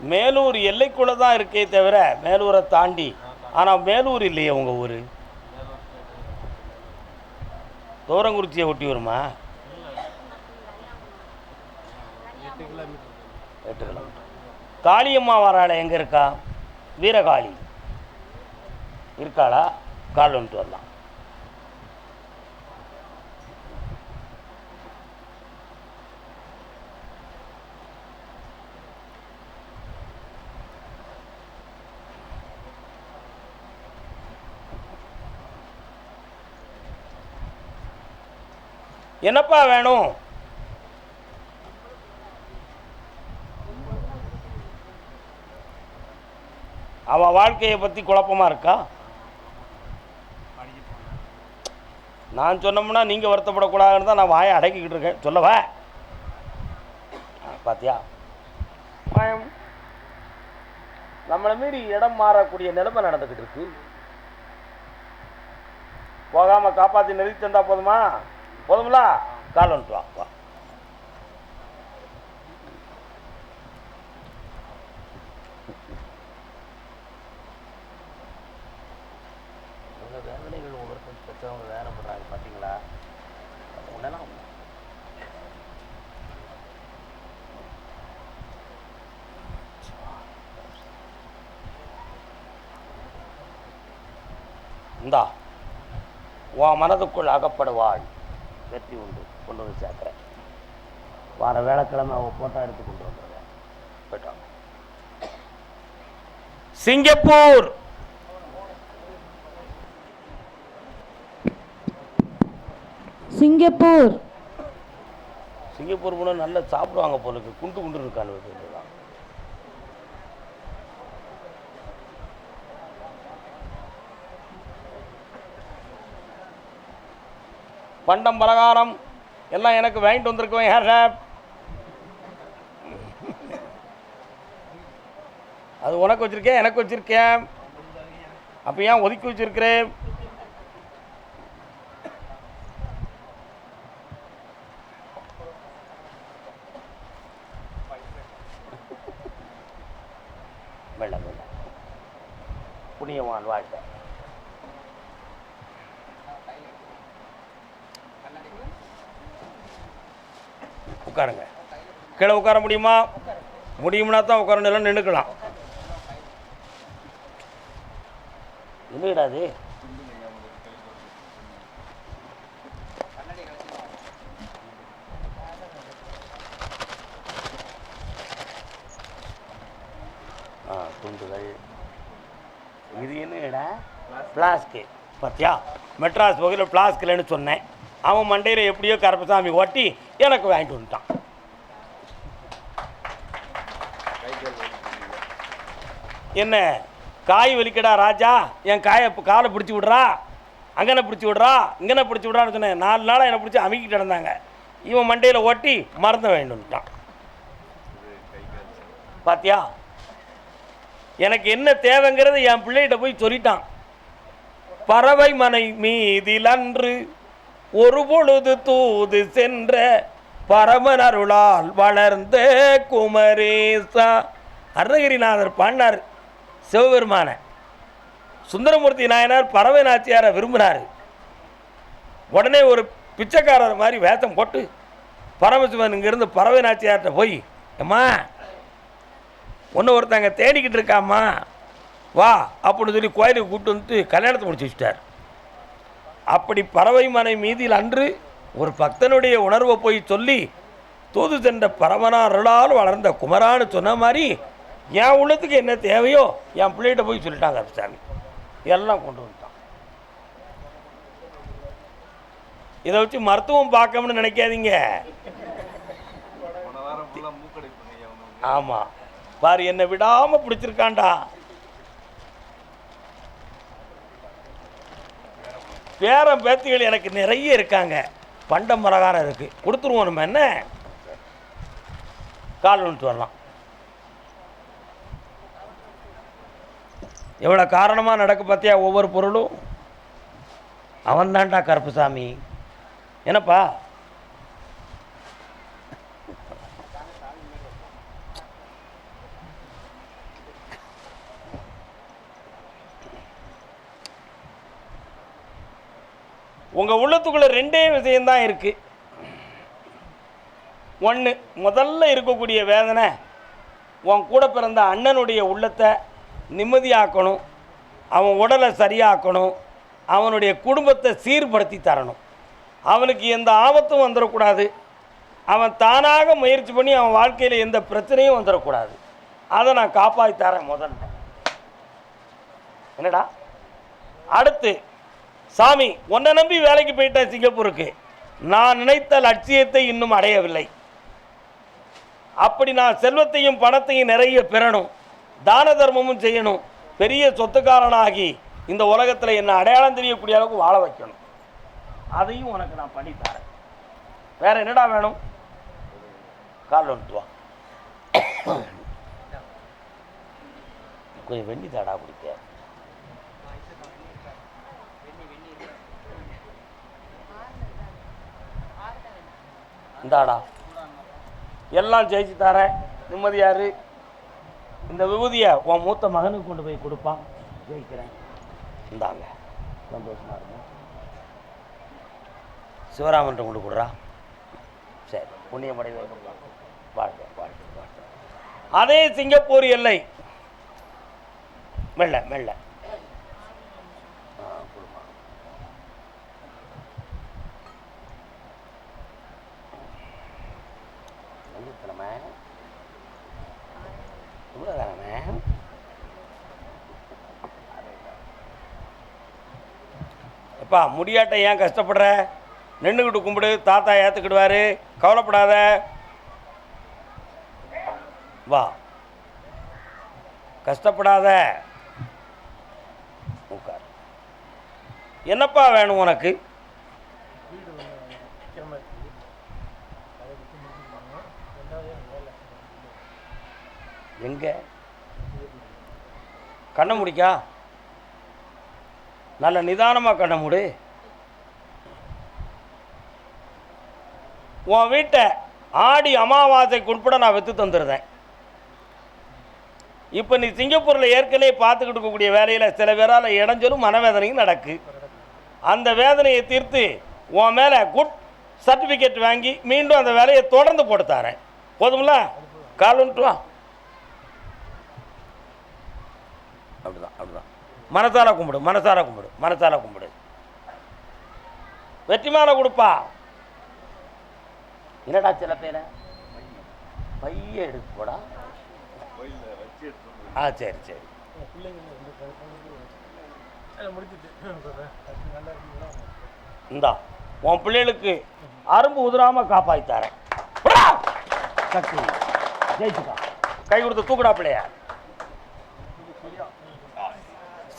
[SPEAKER 1] மேலூர் எல்லைக்குள்ளே தான் இருக்கே தவிர மேலூரை தாண்டி. ஆனால் மேலூர் இல்லையே உங்கள் ஊர். தோரங்குறிச்சியை ஒட்டி வருமா? 8 கிலோமீட்டர். காளியம்மா வராள எங்கே இருக்கா? வீரகாளி இருக்காளா? கால் வந்துட்டு வரலாம். என்னப்பா வேணும்? அவன் வாழ்க்கையை பற்றி குழப்பமாக இருக்கா? நான் சொன்னோம்னா நீங்கள் வருத்தப்படக்கூடாதுன்னு தான் நான் வாயை அடக்கிக்கிட்டு இருக்கேன். சொல்லவா? பாத்தியா, நம்மளை மீறி இடம் மாறக்கூடிய நிலைமை நடந்துக்கிட்டு இருக்கு. போகாமல் காப்பாற்றி நிறுத்தி தந்தா போதுமா? போதுங்களா? கால் வந்துட்டு வா. வேதனைகள் உங்களுக்கு பெற்றவங்க வேலை பண்ணுறாங்க பார்த்தீங்களா? உடனே இந்தா உன் மனதுக்குள் அகப்படுவாள். வெற்றி உண்டு. கொண்டு வந்து சேர்க்குறேன். வார வேலைக்கிழமை அவள் போட்டோ எடுத்து கொண்டு வந்துடுறேன். போயிட்டோம். சிங்கப்பூர்.
[SPEAKER 2] சிங்கப்பூர்.
[SPEAKER 1] சிங்கப்பூர் போனால் நல்லா சாப்பிடுவாங்க போலுக்கு. குண்டு குண்டு இருக்கான்னு தான். பண்டம் பலகாரம் எல்லாம் எனக்கு வாங்கிட்டு வந்திருக்கோம். யார் சார்? அது உனக்கு வச்சிருக்கேன், எனக்கு வச்சிருக்கேன். அப்போ ஏன் ஒதுக்கி வச்சிருக்கிறேன்? வெள்ளம் வெள்ளம் புண்ணியவான் வாழ்க்கை. உட்காருங்க. கீழே உட்கார முடியுமா? முடியும்னா தான் உட்காரணும், எல்லாம் நின்றுக்கலாம். என்னடாது? துண்டுகள். இது என்னடா? பிளாஸ்க்கு. பார்த்தியா, மெட்ராஸ் வகையில் பிளாஸ்கில்னு சொன்னேன். அவன் மண்டையில் எப்படியோ கருப்பசாமி ஓட்டி எனக்கு வாங்கிட்டு வந்துட்டான். என்ன காய் வலிக்கடா ராஜா, என் காலை பிடிச்சி விட்றா, அங்கனை பிடிச்சி விட்றா, இங்கனை பிடிச்சி விட்றான்னு சொன்னேன். 4 நாளாக என்னை பிடிச்சி அமுக்கிட்டு இருந்தாங்க. இவன் மண்டையில் ஓட்டி மறந்து வாங்கிட்டு வந்துட்டான். பார்த்தியா, எனக்கு என்ன தேவைங்கிறது என் பிள்ளைகிட்ட போய் சொல்லிட்டான். பறவை மனை மீதில் அன்று ஒரு பொழுது தூது சென்ற பரமன் அருளால் வளர்ந்த குமரேசா. அருணகிரிநாதர் பாடினார் சிவபெருமான. சுந்தரமூர்த்தி நாயனார் பறவை நாச்சியாரை விரும்பினார். உடனே ஒரு பிச்சைக்காரர் மாதிரி வேஷம் போட்டு பரமசிவன் இங்கேருந்து பறவை நாச்சியார்கிட்ட போய், அம்மா ஒன்று ஒருத்தங்க தேடிக்கிட்டு இருக்காம்மா வா அப்படின்னு சொல்லி கோயிலுக்கு கூப்பிட்டு வந்துட்டு கல்யாணத்தை முடிச்சு வச்சுட்டார். அப்படி பறவை மனை மீதில் அன்று ஒரு பக்தனுடைய உணர்வை போய் சொல்லி தூது சென்ற பரமனா அருளால் வளர்ந்த குமரான்னு சொன்ன மாதிரி என் உள்ளத்துக்கு என்ன தேவையோ என் பிள்ளைகிட்ட போய் சொல்லிட்டாங்க சாமி. எல்லாம் கொண்டு வந்துட்டான். இதை வச்சு மருத்துவம் பார்க்கணும்னு நினைக்காதீங்க. ஆமாம், பாரு என்னை விடாமல் பிடிச்சிருக்காண்டா. பேரன் பேத்திகள் எனக்கு நிறைய இருக்காங்க. பண்டம் மரகாரம் இருக்குது, கொடுத்துருவோம். நம்ம என்ன கால் வந்துட்டு வரலாம். எவ்வளோ காரணமாக நடக்க பார்த்தியா ஒவ்வொரு பொருளும். அவன் தான்டா கருப்புசாமி. என்னப்பா உங்கள் உள்ளத்துக்குள்ளே ரெண்டே விஷயந்தான் இருக்குது. ஒன்று, முதல்ல இருக்கக்கூடிய வேதனை உன் கூட பிறந்த அண்ணனுடைய உள்ளத்தை நிம்மதியாக்கணும், அவன் உடலை சரியாக்கணும், அவனுடைய குடும்பத்தை சீர்படுத்தி தரணும். அவனுக்கு எந்த ஆபத்தும் வந்துடக்கூடாது, அவன் தானாக முயற்சி பண்ணி அவன் வாழ்க்கையில் எந்த பிரச்சனையும் வந்துடக்கூடாது. அதை நான் காப்பாற்றி தரேன் முதல்ல. என்னடா அடுத்து, சாமி உன்னை நம்பி வேலைக்கு போயிட்டேன் சிங்கப்பூருக்கு, நான் நினைத்த லட்சியத்தை இன்னும் அடையவில்லை. அப்படி நான் செல்வத்தையும் பணத்தையும் நிறைய பெறணும், தான தர்மமும் செய்யணும், பெரிய சொத்துக்காரனாகி இந்த உலகத்தில் என்ன அடையாளம் தெரியக்கூடிய அளவுக்கு வாழ வைக்கணும். அதையும் உனக்கு நான் பண்ணித்தரேன். வேற என்னடா வேணும்? கால் வந்துட்டு வா. கொஞ்சம் வெண்ணி தாடா குடிக்க. இந்தாடா, எல்லாம் ஜெயிச்சு தரேன். நிம்மதியாரு. இந்த விபூதியை உன் மூத்த மகனுக்கு கொண்டு போய் கொடுப்பான். ஜெயிக்கிறேன். இந்தாங்க, சந்தோஷமாக இருக்கும். சிவராமன் கொண்டு கொடுறா. சரி, புண்ணியமடை வாழ்க்கை வாழ்க்கை வாழ்க்கை. அதே சிங்கப்பூர் எல்லை. மெல்ல மெல்ல எப்பா முடியாட்ட ஏன் கஷ்டப்படுற? நின்றுக்கிட்டு கும்பிடு, தாத்தா ஏற்றுக்கிடுவார், கவலைப்படாத. வா, கஷ்டப்படாத, உட்கார். என்னப்பா வேணும் உனக்கு? எங்க கண்ணை முடிக்கா? நல்ல நிதானமாக கண்ணை மூடு. உன் வீட்டை ஆடி அமாவாசைக்கு உட்பட நான் விற்று தந்துடுறேன். இப்போ நீ சிங்கப்பூரில் ஏற்கனவே பார்த்துக்கிட்டு இருக்கக்கூடிய வேலையில் சில பேரால் இடைஞ்சலும் மனவேதனையும் நடக்கு. அந்த வேதனையை தீர்த்து உன் மேலே குட் சர்டிஃபிகேட் வாங்கி மீண்டும் அந்த வேலையை தொடர்ந்து போட்டு தரேன். போதும்ல? கால் வந்துட்டு வா. அப்படிதான் அப்படிதான். மனசார கும்பிடு, மனசார கும்பிடு, மனசார கும்பிடு. வெற்றி மாலை கொடுப்பா. என்னடா சில பேரை பைய எடுத்து போடா. ஆ சரி சரி. இந்தா உன் பிள்ளைகளுக்கு அரும்பு உதிராமல் காப்பாற்றி தரேன். சக்தி ஜெயிச்சுக்கா. கை கொடுத்து தூக்குடா பிள்ளைய.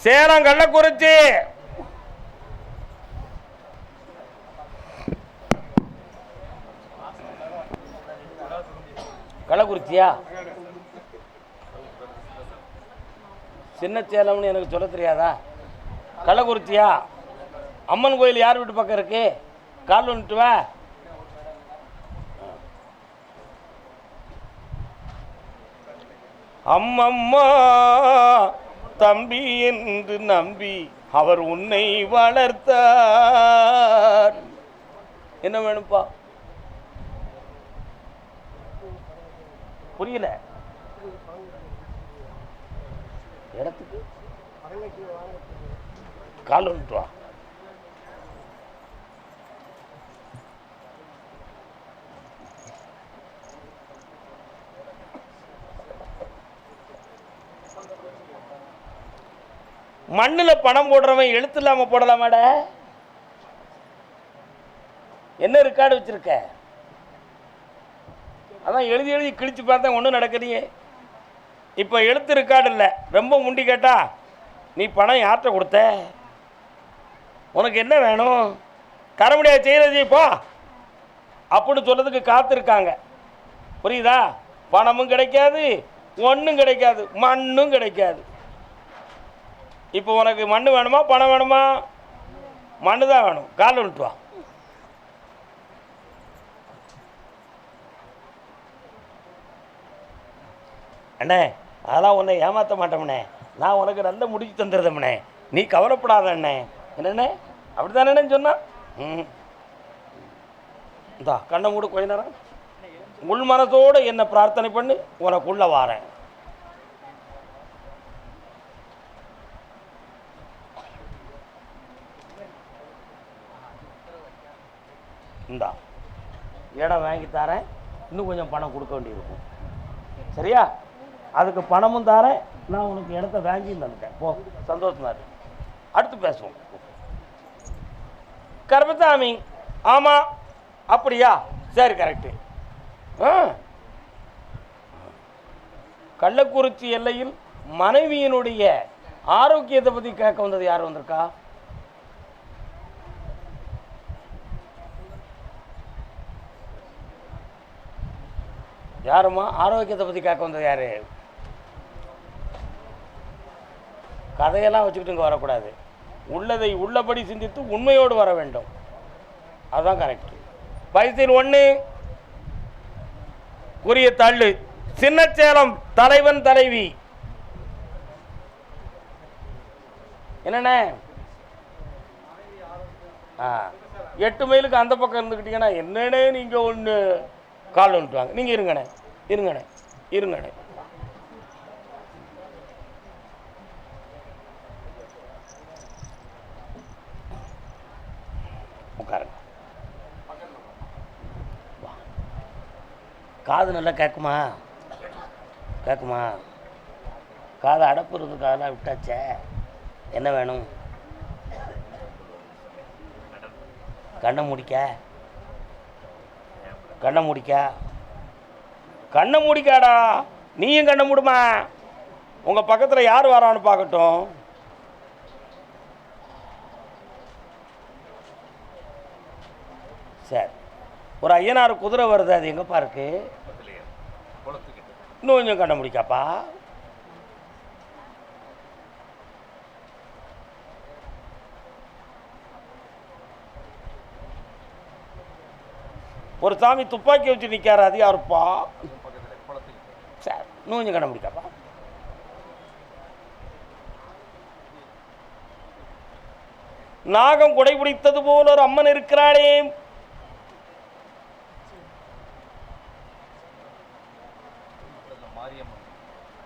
[SPEAKER 1] சேலம் கள்ளக்குறிச்சி. கள்ளக்குறிச்சியா? சின்ன சேலம்னு எனக்கு சொல்ல தெரியாதா? கள்ளக்குறிச்சியா? அம்மன் கோயில் யார் வீட்டு பக்கம் இருக்கு? கால் வந்துட்டு வா. அம்மம்மா தம்பி என்று நம்பி அவர் உன்னை வளர்த்தார். என்ன வேணும்ப்பா? புரியல. இடத்துக்கு கால் வந்துட்டு வா. மண்ணில் பணம் போடுறவன் எழுத்து இல்லாமல் போடலாமாட? என்ன ரெக்கார்டு வச்சிருக்க? அதான் எழுதி எழுதி கிழிச்சு பார்த்தேன், ஒன்றும் நடக்கலையே. இப்போ எழுத்து ரெக்கார்டு இல்லை. ரொம்ப முண்டி கேட்டா, நீ பணம் யார்கிட்ட கொடுத்த, உனக்கு என்ன வேணும், தர முடியாது, செய்யறது இப்போ அப்படின்னு சொல்றதுக்கு காத்திருக்காங்க. புரியுதா? பணமும் கிடைக்காது, ஒன்றும் கிடைக்காது, மண்ணும் கிடைக்காது. இப்போ உனக்கு மண் வேணுமா பணம் வேணுமா? மண்ணு தான் வேணும். கால் விட்டு வா. அண்ணே, அதெல்லாம் உன்னை ஏமாற்ற மாட்டோம்ண்ணே, நான் உனக்கு நல்ல முடிச்சு தந்துடுறேம்ண்ணே, நீ கவலைப்படாத அண்ணே. என்னண்ணே, அப்படி தானே சொன்னான். இந்தா கண்ணை மூடு, கொஞ்ச நேரம் உள் மனத்தோடு என்ன பிரார்த்தனை பண்ணு, உனக்குள்ள வாரேன். இந்தா இடம் வாங்கி தரேன், இன்னும் கொஞ்சம் பணம் கொடுக்க வேண்டியிருக்கும், சரியா? அதுக்கு பணமும் தரேன், நான் உனக்கு இடத்த வாங்கியும் தந்துட்டேன். போ, சந்தோஷமா இருக்கு. அடுத்து பேசுவோம். கருப்பசாமி, ஆமாம் அப்படியா, சரி கரெக்டு. கள்ளக்குறிச்சி எல்லையில் மனைவியினுடைய ஆரோக்கியத்தை பற்றி கேட்க வந்தது யார் வந்திருக்கா? யாருமா ஆரோக்கியத்தை பற்றி கேட்க வந்தது யாரு? கதையெல்லாம் வச்சுக்கிட்டு இங்கே வரக்கூடாது. உள்ளதை உள்ளபடி சிந்தித்து உண்மையோடு வர வேண்டும். அதுதான் கரெக்ட். பைசில் 1 உரிய தள்ளு. சின்னச்சேலம் தலைவன் தலைவி என்னண்ணே? 8 மைலுக்கு அந்த பக்கம் இருந்துக்கிட்டீங்கன்னா என்னண்ணே நீங்கள் ஒன்று கால் வந்துட்டு வாங்க. நீங்கள் இருங்கண்ணே, இருங்கண்ணே, இருங்கண்ணே. உட்காருங்க. காது நல்லா கேட்குமா? கேட்குமா? காது அடப்புறதுக்கு அதெல்லாம் விட்டாச்சே. என்ன வேணும்? கண்ணை முடிக்க, கண்ணை முடிக்க, கண்ணை முடிக்காடா. நீயும் கண்ணை மூடுமா? உங்கள் பக்கத்தில் யார் வரான்னு பார்க்கட்டும். சரி, ஒரு ஐயனார் குதிரை வருது, அது எங்கப்பா இருக்கு? இன்னும் கொஞ்சம் கண்ண முடிக்காப்பா. ஒரு சாமி துப்பாக்கி வச்சு நிற்காரு, அது யாருப்பா? சரி, இன்னும் கொஞ்சம் கண்ண முடிக்காப்பா. நாகம் கொடை பிடித்தது போல ஒரு அம்மன் இருக்கிறாளே.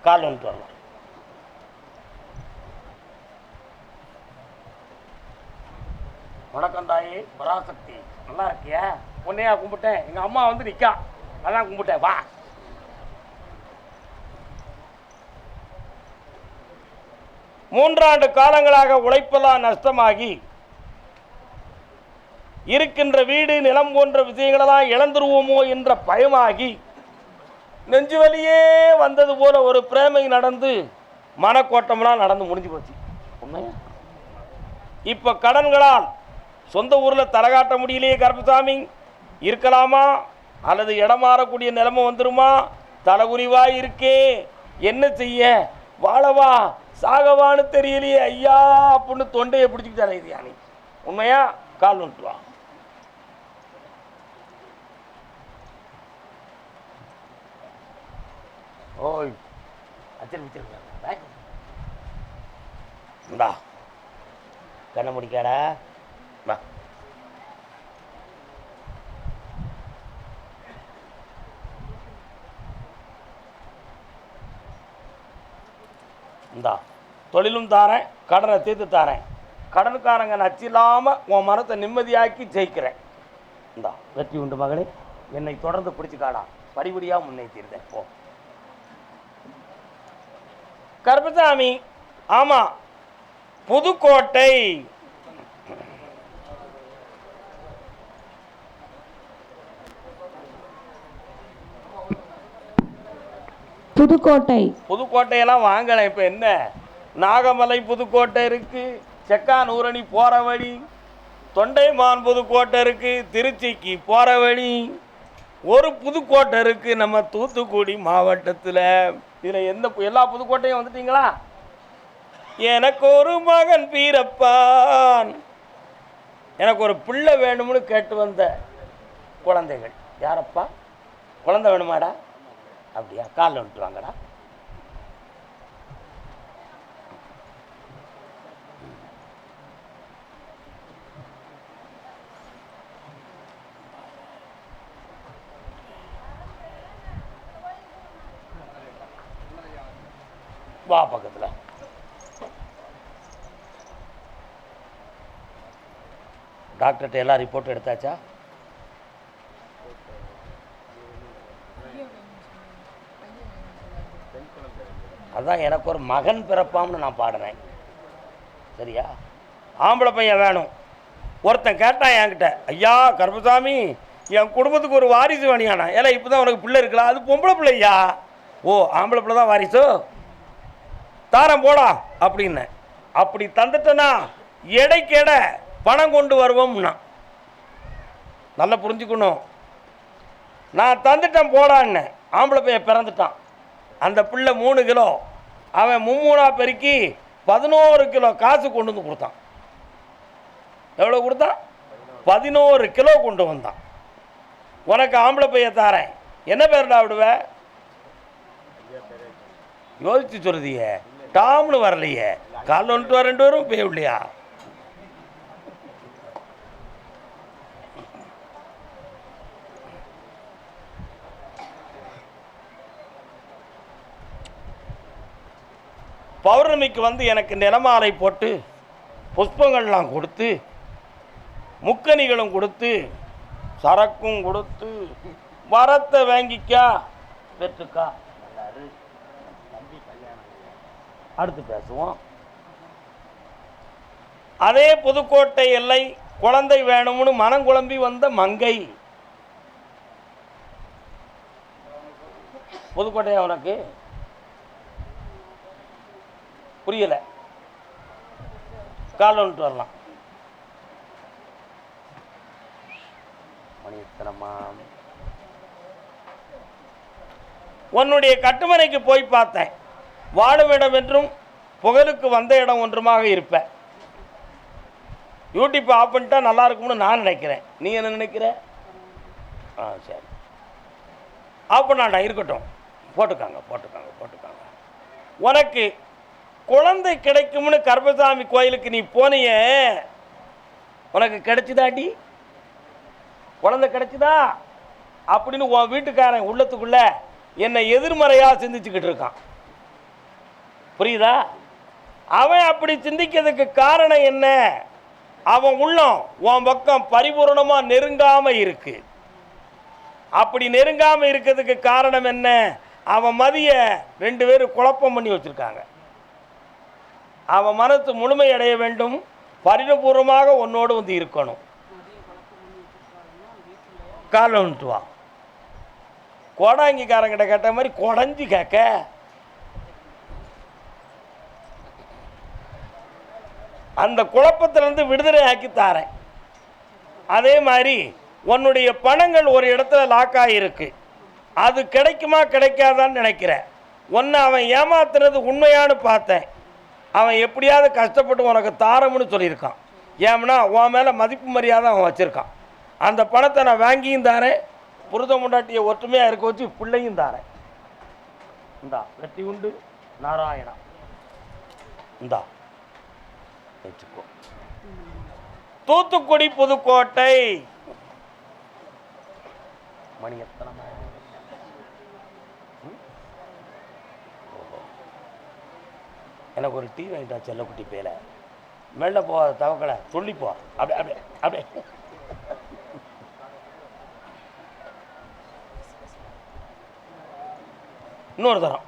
[SPEAKER 1] கால் வந்துட்டு வரலாம். வணக்கம் தாயே பராசக்தி, நல்லா இருக்கியா? உன்னையா கும்பிட்டேன், எங்கள் அம்மா வந்து நிற்கா, அதான் கும்பிட்டேன். வா. மூன்றாண்டு காலங்களாக உழைப்பெல்லாம் நஷ்டமாகி இருக்கின்ற வீடு நிலம் போன்ற விஷயங்களெல்லாம் இழந்துருவோமோ என்ற பயமாகி நெஞ்சு வலியே வந்தது போல ஒரு பிரேமை நடந்து மனக்கோட்டம்லாம் நடந்து முடிஞ்சு போச்சு. உண்மையா? இப்போ கடன்களால் சொந்த ஊரில் தலகாட்ட முடியலையே கருப்பசாமி. இருக்கலாமா அல்லது இடம் மாறக்கூடிய நிலைமை வந்துருமா? தலைகுறிவாய் இருக்கே, என்ன செய்ய, வாழவா சாகவான்னு தெரியலையே ஐயா அப்படின்னு தொண்டையை பிடிச்சிக்கிட்டாரு இது யானி. உண்மையா? கால் வந்துட்டுவா. ஓய் அச்சல் வச்சிருக்கா. இந்தா கண்ணை முடிக்காடா. வா. இந்தா தொழிலும் தாரேன், கடனை தீர்த்து தாரேன். கடனுக்காரங்க நச்சில்லாமல் உன் மனத்தை நிம்மதியாக்கி ஜெயிக்கிறேன். இந்தா வெற்றி உண்டு மகளே, என்னை தொடர்ந்து பிடிச்சிக்காடா, படிப்படியாக முன்னேற்றிருந்தேன். போ. கருப்பசாமி, ஆமாம் புதுக்கோட்டை.
[SPEAKER 2] புதுக்கோட்டை.
[SPEAKER 1] புதுக்கோட்டையெல்லாம் வாங்கலை. இப்போ என்ன, நாகமலை புதுக்கோட்டை இருக்கு, செக்கானூரணி போகிற வழி, தொண்டைமான் புதுக்கோட்டை இருக்கு, திருச்சிக்கு போகிற வழி, ஒரு புதுக்கோட்டை இருக்கு நம்ம தூத்துக்குடி மாவட்டத்தில். இதில் எல்லா புதுக்கோட்டையும் வந்துட்டீங்களா? எனக்கு ஒரு மகன் பீரப்பான், எனக்கு ஒரு பிள்ளை வேணும்னு கேட்டு வந்த குழந்தைகள் யாரப்பா? குழந்தை வேணுமாடா? அப்படியா? காலில் வந்துட்டு வாங்கடா. வா பக்கத்தில். டாக்டர்கிட்ட எல்லா ரிப்போர்ட்டும் எடுத்தாச்சா? அதான் எனக்கு ஒரு மகன் பிறப்பாம்னு நான் பாடுறேன். சரியா? ஆம்பளை பையன் வேணும். ஒருத்தன் கேட்டான் என்கிட்ட, ஐயா கருப்பசாமி என் குடும்பத்துக்கு ஒரு வாரிசு வேணியானா. ஏன்னா இப்போ தான் உனக்கு பிள்ளை இருக்கலாம், அது பொம்பளை பிள்ளையா? ஓ ஆம்பளை பிள்ளை தான் வாரிசோ? தாரம் போடா அப்படின்னு. அப்படி தந்துட்டேன்னா எடைக்கு எடை பணம் கொண்டு வருவோம்னா. நல்லா புரிஞ்சுக்கணும். நான் தந்துட்டேன் போடான்னு. ஆம்பளை பையன் பிறந்துட்டான். அந்த பிள்ளை 3 கிலோ, அவன் 3 பெருக்கி 11 கிலோ காசு கொண்டு வந்து கொடுத்தான். எவ்வளோ கொடுத்தான்? 11 கிலோ கொண்டு வந்தான். உனக்கு ஆம்பளை பையன் தாரேன், என்ன பேர்டா விடுவ? யோசிச்சு சொல்லுதியே, டாம்னு வரலையே. காலைல 1 வர 2 வரும் போய் இல்லையா? பௌர்ணமிக்கு வந்து எனக்கு நிலமாலை போட்டு புஷ்பங்கள்லாம் கொடுத்து முக்கணிகளும் கொடுத்து சரக்கும் கொடுத்து வரத்தை வாங்கிக்கா பெற்றுக்கா. அடுத்து பேசுவோம். அதே புதுக்கோட்டை எல்லை குழந்தை வேணும்னு மனம் குழம்பி வந்த மங்கை. புதுக்கோட்டையா உனக்கு? புரியல. கால் வந்துட்டு வரலாம். மணித்தனமா உன்னுடைய கட்டுமனைக்கு போய் பார்த்தேன். வாழும் இடம் என்றும் புகழுக்கு வந்த இடம் ஒன்றுமாக இருப்பேன். யூடியூப் ஆஃப் பண்ணிட்டா நல்லா இருக்கும்னு நான் நினைக்கிறேன். நீ என்ன நினைக்கிற? சரி ஆஃப் பண்ணாண்டா, இருக்கட்டும். போட்டுக்காங்க போட்டுக்காங்க போட்டுக்காங்க. உனக்கு குழந்தை கிடைக்கும்னு கருப்பசாமி கோயிலுக்கு நீ போனிய, உனக்கு கிடைச்சிதாடி? குழந்தை கிடைச்சிதா அப்படின்னு உன் வீட்டுக்காரன் உள்ளத்துக்குள்ள என்னை எதிர்மறையாக சிந்திச்சுக்கிட்டு இருக்கான். புரியுதா? அவன் அப்படி சிந்திக்கிறதுக்கு காரணம் என்ன? அவன் உள்ளம் உன் பக்கம் பரிபூர்ணமாக நெருங்காமல் இருக்கு. அப்படி நெருங்காமல் இருக்கிறதுக்கு காரணம் என்ன? அவன் மதிய 2 பேரும் குழப்பம் பண்ணி வச்சுருக்காங்க. அவன் மனசு முழுமையடைய வேண்டும், பரிபூர்ணமாக உன்னோடு வந்து இருக்கணும். காலில் வந்துட்டு வா. கோடாங்கிக்காரங்கிட்ட கேட்ட மாதிரி கொடைஞ்சி கேட்க. அந்த குழப்பத்திலிருந்து விடுதலை ஆக்கி தாரேன். அதே மாதிரி உன்னுடைய பணங்கள் ஒரு இடத்துல லாக் ஆகியிருக்கு. அது கிடைக்குமா கிடைக்காதான்னு நினைக்கிறேன். ஒன்று அவன் ஏமாத்துறது உண்மையானு பார்த்தேன். அவன் எப்படியாவது கஷ்டப்பட்டு உனக்கு தாரம்னு சொல்லியிருக்கான். ஏன்னா உன் மேலே மதிப்பு மரியாதை அவன் வச்சுருக்கான். அந்த பணத்தை நான் வாங்கியும் தாரேன், புருத முண்டாட்டியை ஒற்றுமையாக இருக்க வச்சு பிள்ளையும் தாரேன். இந்தா வெற்றி உண்டு நாராயணா, இந்தா வச்சுக்கோ. தூத்துக்குடி புதுக்கோட்டை. மணி எத்தனை? எனக்கு ஒரு டீ வாங்கிட்டா செல்லக்குட்டி பேல. மேலே போ தவக்கலை சொல்லிப்போ. அப்படியே அப்படியே அப்படியே. இன்னொரு தரம்.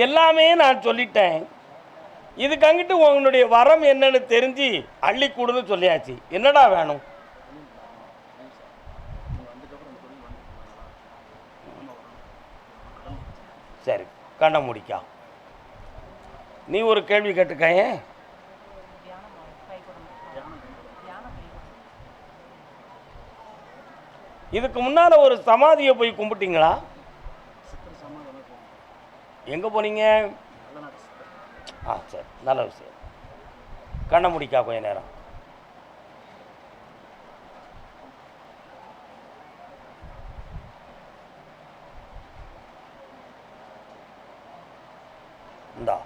[SPEAKER 1] எல்லாமே நான் சொல்லிட்டேன். இதுக்கு அங்கிட்டு உன்னுடைய வரம் என்னன்னு தெரிஞ்சு அள்ளி கூடுன்னு சொல்லியாச்சு. என்னடா வேணும்? சரி, கண்ண முடிக்கா. நீ ஒரு கேள்வி கேட்டுக்க. இதுக்கு முன்னால ஒரு சமாதியை போய் கும்பிட்டீங்களா? எங்க போனீங்க? சரி, நல்ல விஷயம். கண்ண முடிக்கா கொஞ்ச நேரம். இந்தா,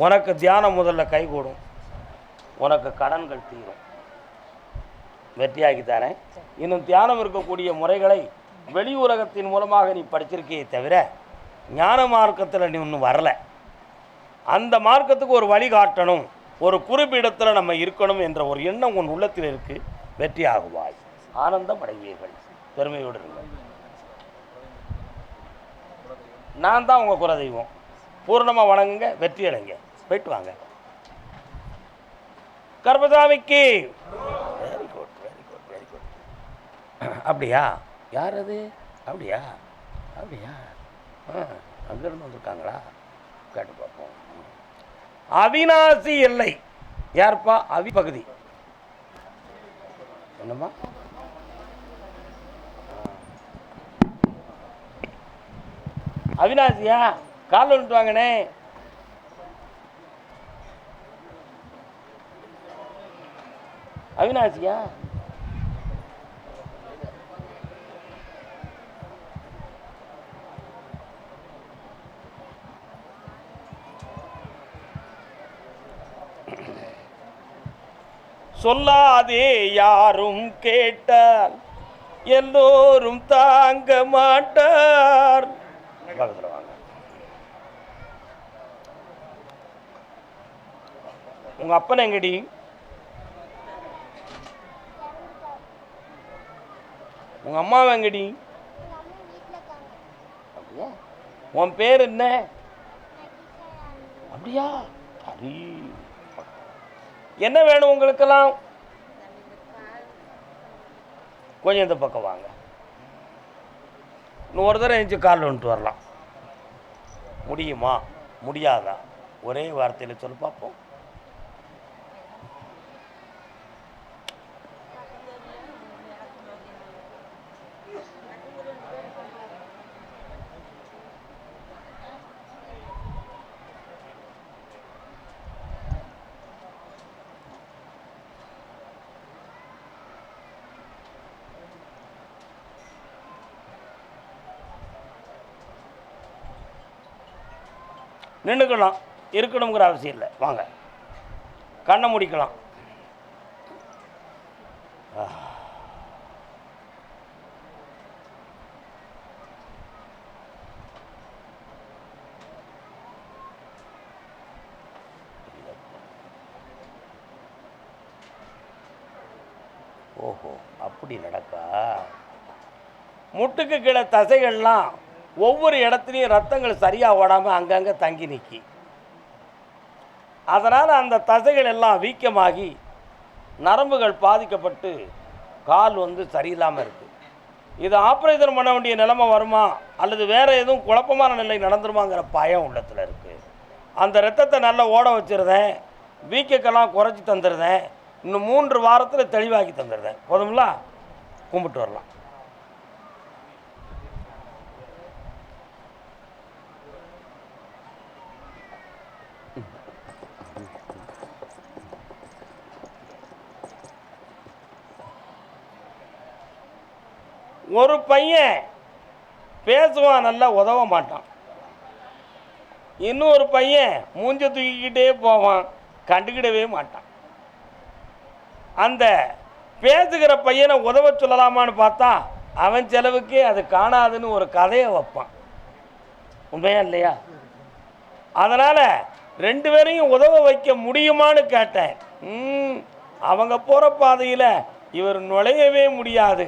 [SPEAKER 1] உனக்கு தியானம் முதல்ல கைகூடும், உனக்கு கடன்கள் தீரும், வெற்றியாக்கி தரேன். இன்னும் தியானம் இருக்கக்கூடிய முறைகளை வெளி உலகத்தின் மூலமாக நீ படிச்சிருக்கையே தவிர ஞான மார்க்கத்தில் நீ இன்னும் வரலை. அந்த மார்க்கத்துக்கு ஒரு வழி காட்டணும், ஒரு குறிப்பிடத்தில் நம்ம இருக்கணும் என்ற ஒரு எண்ணம் உன் உள்ளத்தில் இருக்குது. வெற்றி ஆகுவாய், ஆனந்தம் அடைவீர்கள், பெருமையோடு இருங்கள். நான் தான் உங்கள் குலதெய்வம். பூர்ணமாக வணங்குங்க, வெற்றி அடைங்க. போயிட்டு வாங்க. கர்மசாமிக்கு very good, very good, very good. அப்படியா? யார் அது? அப்படியா? அப்படியா? அங்கேருந்து வந்திருக்காங்களா? கேட்டு பார்ப்போம். அவிநாசி எல்லை யார்ப்பா? அவி பகுதி என்னம்மா? அவிநாசியா? கால் வந்துட்டு வாங்கண்ணே. அவிநாசியா? சொல்லாதே யாரும் கேட்டால் எல்லோரும் தாங்க மாட்டார். பக்கத்தில் வாங்க. உங்க அப்பன் எங்கடி? உங்க அம்மா எங்கடி? அப்படியா? உன் பேர் என்ன? அப்படியா? சரி. என்ன வேணும் உங்களுக்கெல்லாம்? கொஞ்சம் இந்த பக்கம் வாங்க. இன்னும் ஒரு தடவை எழுந்து காலில் வந்துட்டு வரலாம். முடியுமா? முடியாதா? ஒரே வார்த்தையில் சொல்லி பார்ப்போம். நின்றுக்கலாம், இருக்கணுங்கிற அவசியம் இல்லை. வாங்க, கண்ணை முடிக்கலாம். ஓஹோ, அப்படி நடக்கா? முட்டுக்கு கீழே தசைகள்லாம் ஒவ்வொரு இடத்துலையும் ரத்தங்கள் சரியாக ஓடாமல் அங்கங்கே தங்கி நிற்கி. அதனால் அந்த தசைகள் எல்லாம் வீக்கமாகி நரம்புகள் பாதிக்கப்பட்டு கால் சரியில்லாமல் இருக்குது. இது ஆப்ரேஷன் பண்ண வேண்டிய நிலைமை வருமா அல்லது வேறு எதுவும் குழப்பமான நிலை நடந்துருமாங்கிற பயம் உள்ளத்தில் இருக்குது. அந்த ரத்தத்தை நல்லா ஓட வச்சுருந்தேன், வீக்கெல்லாம் குறைச்சி தந்துடுறேன். இன்னும் 3 வாரத்தில் தெளிவாக்கி தந்துடுறேன். போதுங்களா? கும்பிட்டு வரலாம். ஒரு பையன் பேசுவான், நல்லா உதவ மாட்டான். இன்னொரு பையன் மூஞ்ச தூக்கிக்கிட்டே போவான், கண்டுக்கிடவே மாட்டான். அந்த பேசுகிற பையனை உதவ சொல்லலாமான்னு பார்த்தா அவன் செலவுக்கே அது காணாதுன்னு ஒரு கதையை வைப்பான். உண்மையா இல்லையா? அதனால் 2 பேரையும் உதவ வைக்க முடியுமான்னு கேட்டேன். அவங்க போகிற பாதையில் இவர் நுழையவே முடியாது.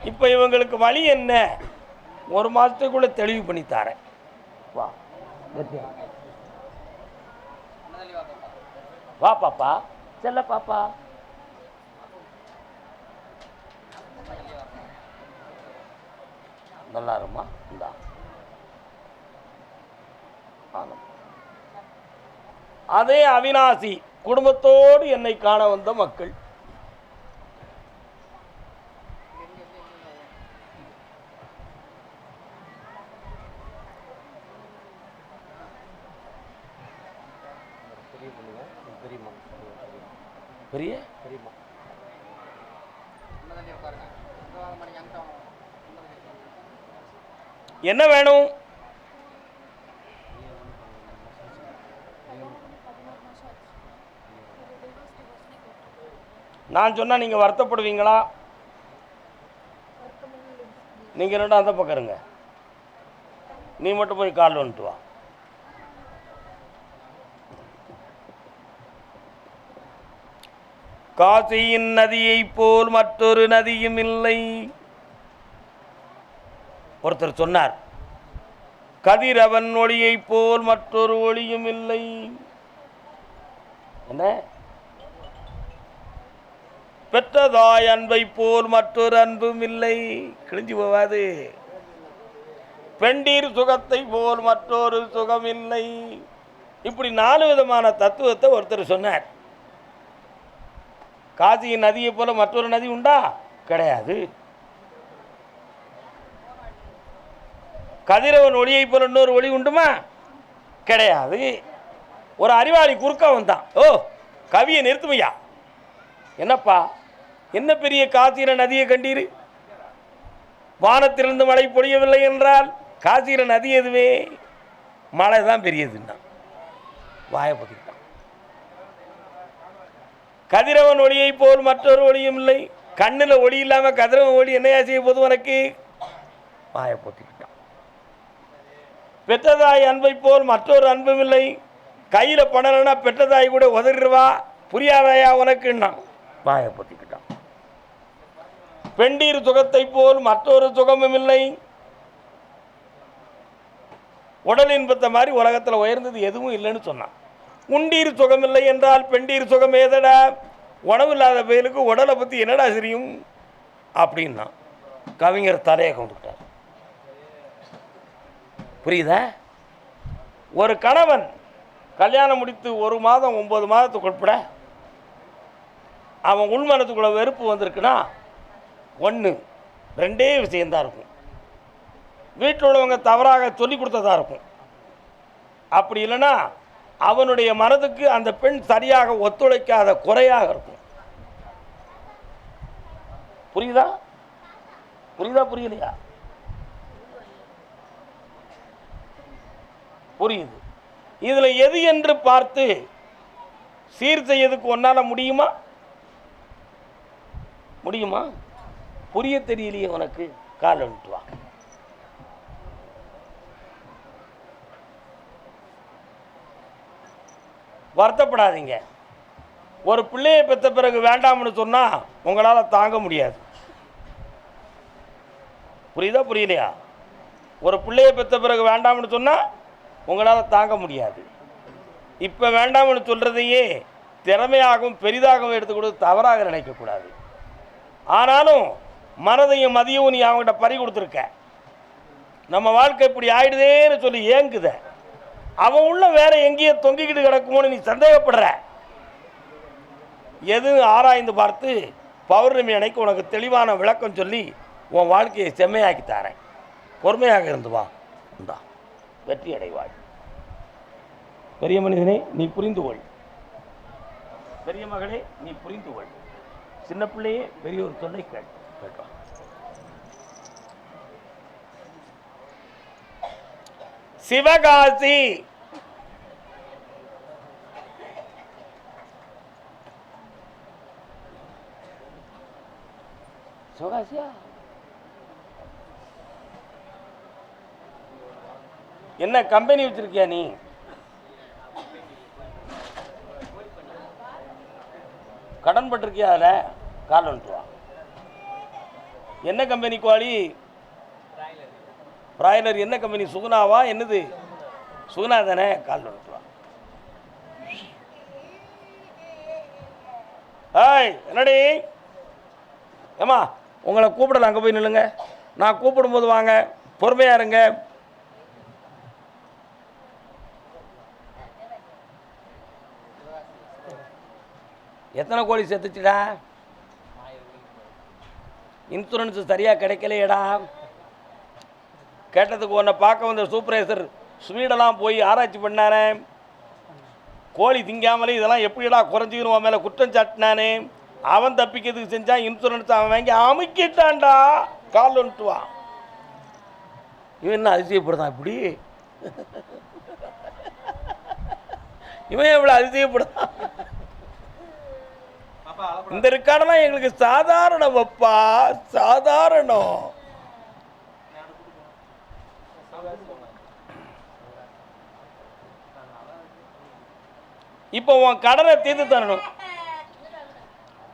[SPEAKER 1] இப்போ இவங்களுக்கு வழி என்ன? 1 மாதத்துக்குள்ளே தெளிவு பண்ணி தரேன். வா. வா பாப்பா, செல்ல பாப்பா. நல்லா இருமா. இந்தா அதே அவினாசி குடும்பத்தோடு என்னை காண வந்த மக்கள். பெரிய என்ன வேணும்? நான் சொன்னா நீங்க வருத்தப்படுவீங்களா? நீங்க ரெண்டும் அந்த பக்கம் இருங்க, நீ மட்டும் போய் கால் வந்துட்டு வா. காசியின் நதியை போல் மற்றொரு நதியும் இல்லை. ஒருத்தர் சொன்னார், கதிரவன் ஒளியை போல் மற்றொரு ஒளியும் இல்லை. என்ன? பெற்றதாய் அன்பை போல் மற்றொரு அன்பும் இல்லை. கிழிஞ்சு போவாது. பெண்டீர் சுகத்தை போல் மற்றொரு சுகம் இல்லை. இப்படி 4 விதமான தத்துவத்தை ஒருத்தர் சொன்னார். காசியின் நதியை போல மற்றொரு நதி உண்டா? கிடையாது. கதிரவன் ஒளியை போல இன்னொரு ஒளி உண்டுமா? கிடையாது. ஒரு அறிவாளி குறுக்கா வந்தான். ஓ, கவியை நிறுத்துமையா. என்னப்பா, என்ன பெரிய காசிர நதியை கண்டீர்? வானத்திலிருந்து மழை பொழியவில்லை என்றால் காசிர நதி எதுவே? மழை தான் பெரியதுன்னா வாயை பற்றிட்டான். கதிரவன் ஒளியை போல் மற்றொரு ஒளியும் இல்லை. கண்ணில் ஒளி இல்லாமல் கதிரவன் ஒளி என்னையா செய்ய போது உனக்கு? வாயை போத்திக்கிட்டான். பெற்றதாய் அன்பை போல் மற்றொரு அன்பும் இல்லை. கையில் பணம்னா பெற்றதாய் கூட உதறிடுவா, புரியாதாயா உனக்குன்னா வாயை போத்திக்கிட்டான். பெண்டீர் சுகத்தை போல் மற்றொரு சுகமும் இல்லை. உடல் இன்பத்தை மாதிரி உலகத்தில் உயர்ந்தது எதுவும் இல்லைன்னு சொன்னான். உண்டீர் சுகம் இல்லை என்றால் பெண்டீர் சுகம் ஏதடா? உணவு இல்லாத பயலுக்கு உடலை பற்றி என்னடா தெரியும் அப்படின்னா கவிஞர் தலையை கொண்டுட்டார். புரியுதா? ஒரு கணவன் கல்யாணம் முடித்து 1 மாதம் 9 மாதத்துக்கு உட்பட அவன் உள்மனத்துக்குள்ள வெறுப்பு வந்திருக்குன்னா 1 2 விஷயந்தான் இருக்கும். வீட்டில் உள்ளவங்க தவறாக சொல்லி கொடுத்ததா இருக்கும். அப்படி இல்லைன்னா அவனுடைய மனதுக்கு அந்த பெண் சரியாக ஒத்துழைக்காத குறையாக இருக்கும். புரியுதா? புரியலையா? புரியுது. இதுல எது என்று பார்த்து சீர் செய்யறதுக்கு ஒன்னால முடியுமா? புரிய தெரியலையே உனக்கு, கால் வந்துட்டு வா. வருத்தப்படாதீங்க. ஒரு பிள்ளையை பெற்ற பிறகு வேண்டாம்னு சொன்னா உங்களால தாங்க முடியாது. புரியுதா புரியலையா? ஒரு பிள்ளையை பெற்ற பிறகு வேண்டாம்னு சொன்னா உங்களால தாங்க முடியாது. இப்ப வேண்டாம்னு சொல்றதையே திறமையாகவும் பெரிதாகவும் எடுத்துக்கொண்டு தவறாக நினைக்கக்கூடாது. ஆனாலும் மனதையும் மதியவும் நீ அவங்ககிட்ட பறி கொடுத்துருக்க. நம்ம வாழ்க்கை இப்படி ஆயிடுதேன்னு சொல்லி ஏங்குத. அவன் உள்ள வேற எங்கேயோ தொங்கிக்கிட்டு கிடக்குமோன்னு நீ சந்தேகப்படுற. எது ஆராய்ந்து பார்த்து பௌர்ணமி அன்னைக்கு உனக்கு தெளிவான விளக்கம் சொல்லி உன் வாழ்க்கையை செம்மையாக்கி தரேன். பொறுமையாக இருந்து வா, இந்தா வெற்றி அடைவாய். பெரிய மனிதனே நீ புரிந்து கொள், பெரிய மகளே நீ புரிந்து கொள், சின்ன பிள்ளையே பெரிய ஒரு சொல்லை கேட்கும். சிவகாசி சிவகாசியா? என்ன கம்பெனி வச்சிருக்கியா நீ? கடன் பட்டிருக்கியா? அதில் கால் வந்துட்டு வா. என்ன கம்பெனி குவாலி? பிராய்லர் என்ன கம்பெனி? சுகுணாவா? என்னது? சுகுணா தானே? கால் வந்துட்டு வா. ஏய் என்னடி ஏம்மா, உங்களை கூப்பிடல, அங்கே போய் நில்லுங்க. நான் கூப்பிடும்போது வாங்க, பொறுமையாக இருங்க. எத்தனை கோழி செத்துச்சுடா? இன்சூரன்ஸ் சரியாக கிடைக்கலையடா. கேட்டதுக்கு உன்னை பார்க்க வந்த சூப்பர்வைசர் ஸ்வீடெல்லாம் போய் ஆராய்ச்சி பண்ணானே. கோழி திங்காமலே இதெல்லாம் எப்படிடா குறைஞ்சிக்கணும் மேலே குற்றம் சாட்டினானே. அவன் தப்பிக்கிறதுக்கு செஞ்சான், இன்சூரன்ஸ் அவன் வாங்கி அமைக்கிட்டான்டா. கால் வந்துட்டு வா. இவன் என்ன அதிசயப்படுதான் இப்படி? இவன் எவ்வளோ அதிசயப்படுதான்? இந்த ரெக்கார்டெல்லாம் எங்களுக்கு சாதாரணம் அப்பா, சாதாரணம். இப்போ உன் கடனை தீர்த்து தரணும்.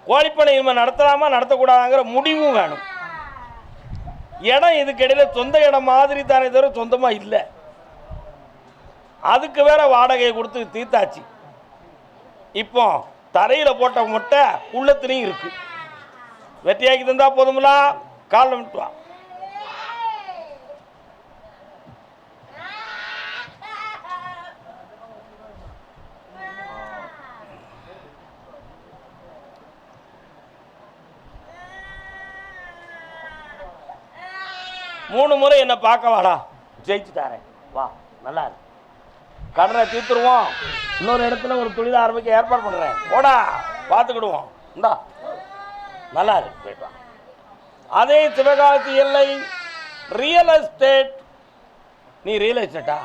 [SPEAKER 1] கோழிப்பண்ணை இனிமேல் நடத்தலாமா நடத்தக்கூடாதுங்கிற முடிவும் வேணும். இடம் இதுக்கிடையில சொந்த இடம் மாதிரி தானே தவிர சொந்தமாக இல்லை. அதுக்கு வேற வாடகையை கொடுத்து தீர்த்தாச்சு. இப்போ தரையில் போட்ட முட்டை உள்ளத்துலையும் இருக்கு. வெட்டியாக்கி தந்தா போதுங்களா? கால் விட்டு வா. மூணு முறை என்னை பார்க்க வாடா, ஜெயிச்சு தரேன் வா. நல்லா இருக்கு, கடனை தீர்த்துருவோம். இன்னொரு இடத்துல ஒரு தொழில் ஆரம்பிக்க ஏற்பாடு பண்ணுறேன். போடா, பார்த்துக்கிடுவோம். இந்தா நல்லா இருக்கு, போயிட்டு வா. அதே சிவகாசி எல்லை ரியல் எஸ்டேட். நீ ரியல் எஸ்டேட்டா?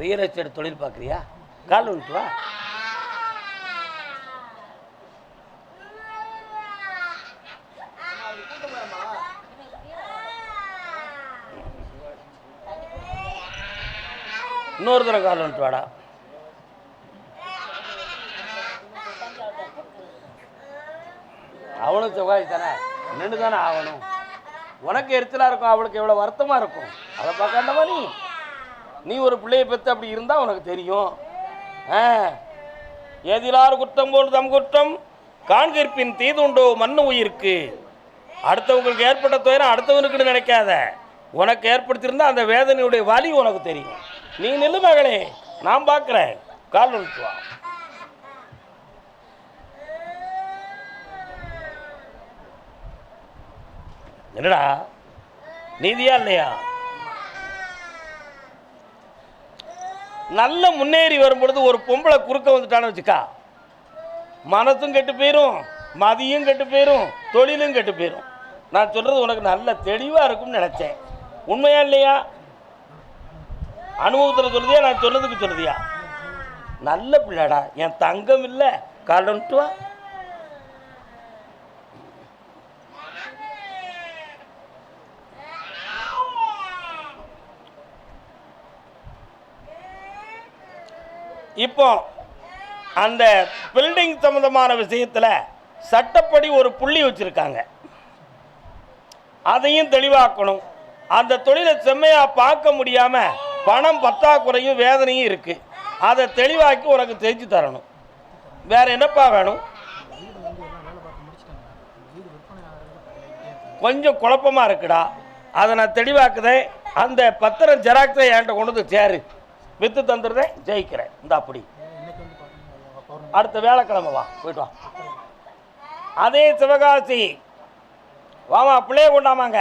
[SPEAKER 1] ரியல் எஸ்டேட் தொழில் பார்க்குறியா? கால் வந்துட்டு வா. இன்னொரு தடவை கால் வந்துட்டு வாடா. அவனும் செவ்வாய் தானே, நின்று தானே ஆகணும். உனக்கு எரிச்சலாக இருக்கும், அவளுக்கு எவ்வளோ வருத்தமாக இருக்கும். அதை பார்க்காண்டவா நீ ஒரு பிள்ளையை பெற்று அப்படி இருந்தால் உனக்கு தெரியும். ஏதிலாறு குற்றம் போல் தம் குற்றம் காண்கிற்பின் தீதுண்டோ மண்ணு உயிருக்கு. அடுத்தவங்களுக்கு ஏற்பட்ட துயரம் அடுத்தவனுக்குன்னு நினைக்காத. உனக்கு ஏற்படுத்தியிருந்தால் அந்த வேதனையுடைய வலி உனக்கு தெரியும். நீ நில்லு மகளே, நான் பார்க்குறேன். கால் வந்துட்டு வா. என்னடா நீதியா இல்லையா? நல்ல முன்னேறி வரும்பொழுது ஒரு பொம்பளை குறுக்க வந்துட்டான்னு வச்சுக்கா, மனசும் கெட்டு போயிடும், மதியும் கெட்டு போயிடும், தொழிலும் கெட்டு போயிடும். நான் சொல்கிறது உனக்கு நல்ல தெளிவாக இருக்கும்னு நினச்சேன். உண்மையா இல்லையா? அனுபவத்தில் சொல்லுதியா, நான் சொன்னதுக்கு சொல்லுதியா? நல்ல பிள்ளைடா, என் தங்கம் இல்லை. கால் வந்துட்டு வா. இப்போ அந்த பில்டிங் சம்பந்தமான விஷயத்தில் சட்டப்படி ஒரு புள்ளி வச்சுருக்காங்க, அதையும் தெளிவாக்கணும். அந்த தொழிலை செம்மையாக பார்க்க முடியாமல் பணம் பற்றாக்குறையும் வேதனையும் இருக்குது. அதை தெளிவாக்கி உனக்கு செஞ்சு தரணும். வேறு என்னப்பா வேணும்? கொஞ்சம் குழப்பமாக இருக்குடா, அதை நான் தெளிவாக்குதேன். அந்த பத்திரம் ஜெராக்ஸை என்கிட்ட கொண்டு வந்து சேரு, விற்று தந்துடுறேன், ஜெயிக்கிறேன். இந்த அப்படி அடுத்த வேலைக்கிழமை வா, போயிட்டு வா. அதே சிவகாசி வாமா, பிள்ளைய கொண்டாமாங்க.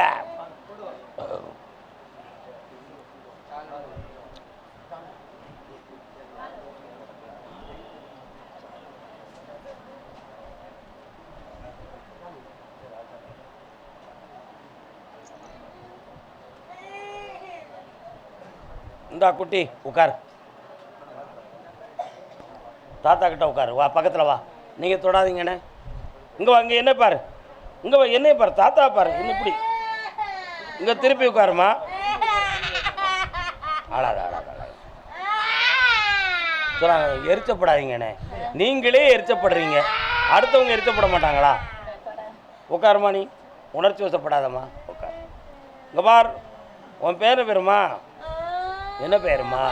[SPEAKER 1] இந்தா குட்டி உட்கார், தாத்தா கிட்ட உட்காரு. வா பக்கத்தில் வா. நீங்கள் தொடாதீங்கண்ணே. இங்கே வா, இங்கே என்ன பாரு, இங்கே வா, என்னைய பாரு, தாத்தா பாரு. இன்னும் இப்படி இங்கே திருப்பி உட்காருமா. ஆளாத ஆளாத ஆளாத சொல்கிறாங்க. எரிச்சப்படாதீங்கண்ணே, நீங்களே எரிச்சப்படுறீங்க, அடுத்தவங்க எரிச்சப்பட மாட்டாங்களா? உட்காருமா, நீ உணர்ச்சி வசப்படாதம்மா, உட்கார். இங்கே பார், உன் பேர் பேருமா என்ன பேருமா?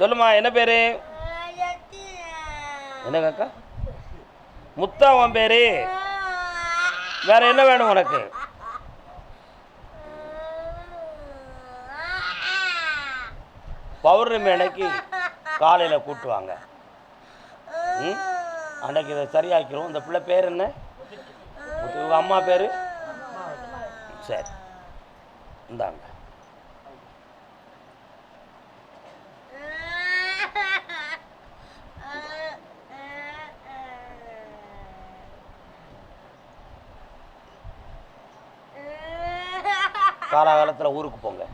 [SPEAKER 1] சொல்லுமா, என்ன பேரு? என்ன காக்கா? முத்தா உன் பேரு? வேற என்ன வேணும் உனக்கு? பௌர்ணமி அன்னைக்கு காலையில் கூட்டுவாங்க. அன்னைக்கு இதை சரியாக்கிறோம். இந்த பிள்ளை பேர் என்ன? உங்க அம்மா பேர்? சரி, இந்தாங்க. காலாகாலத்தில் ஊருக்கு போங்க,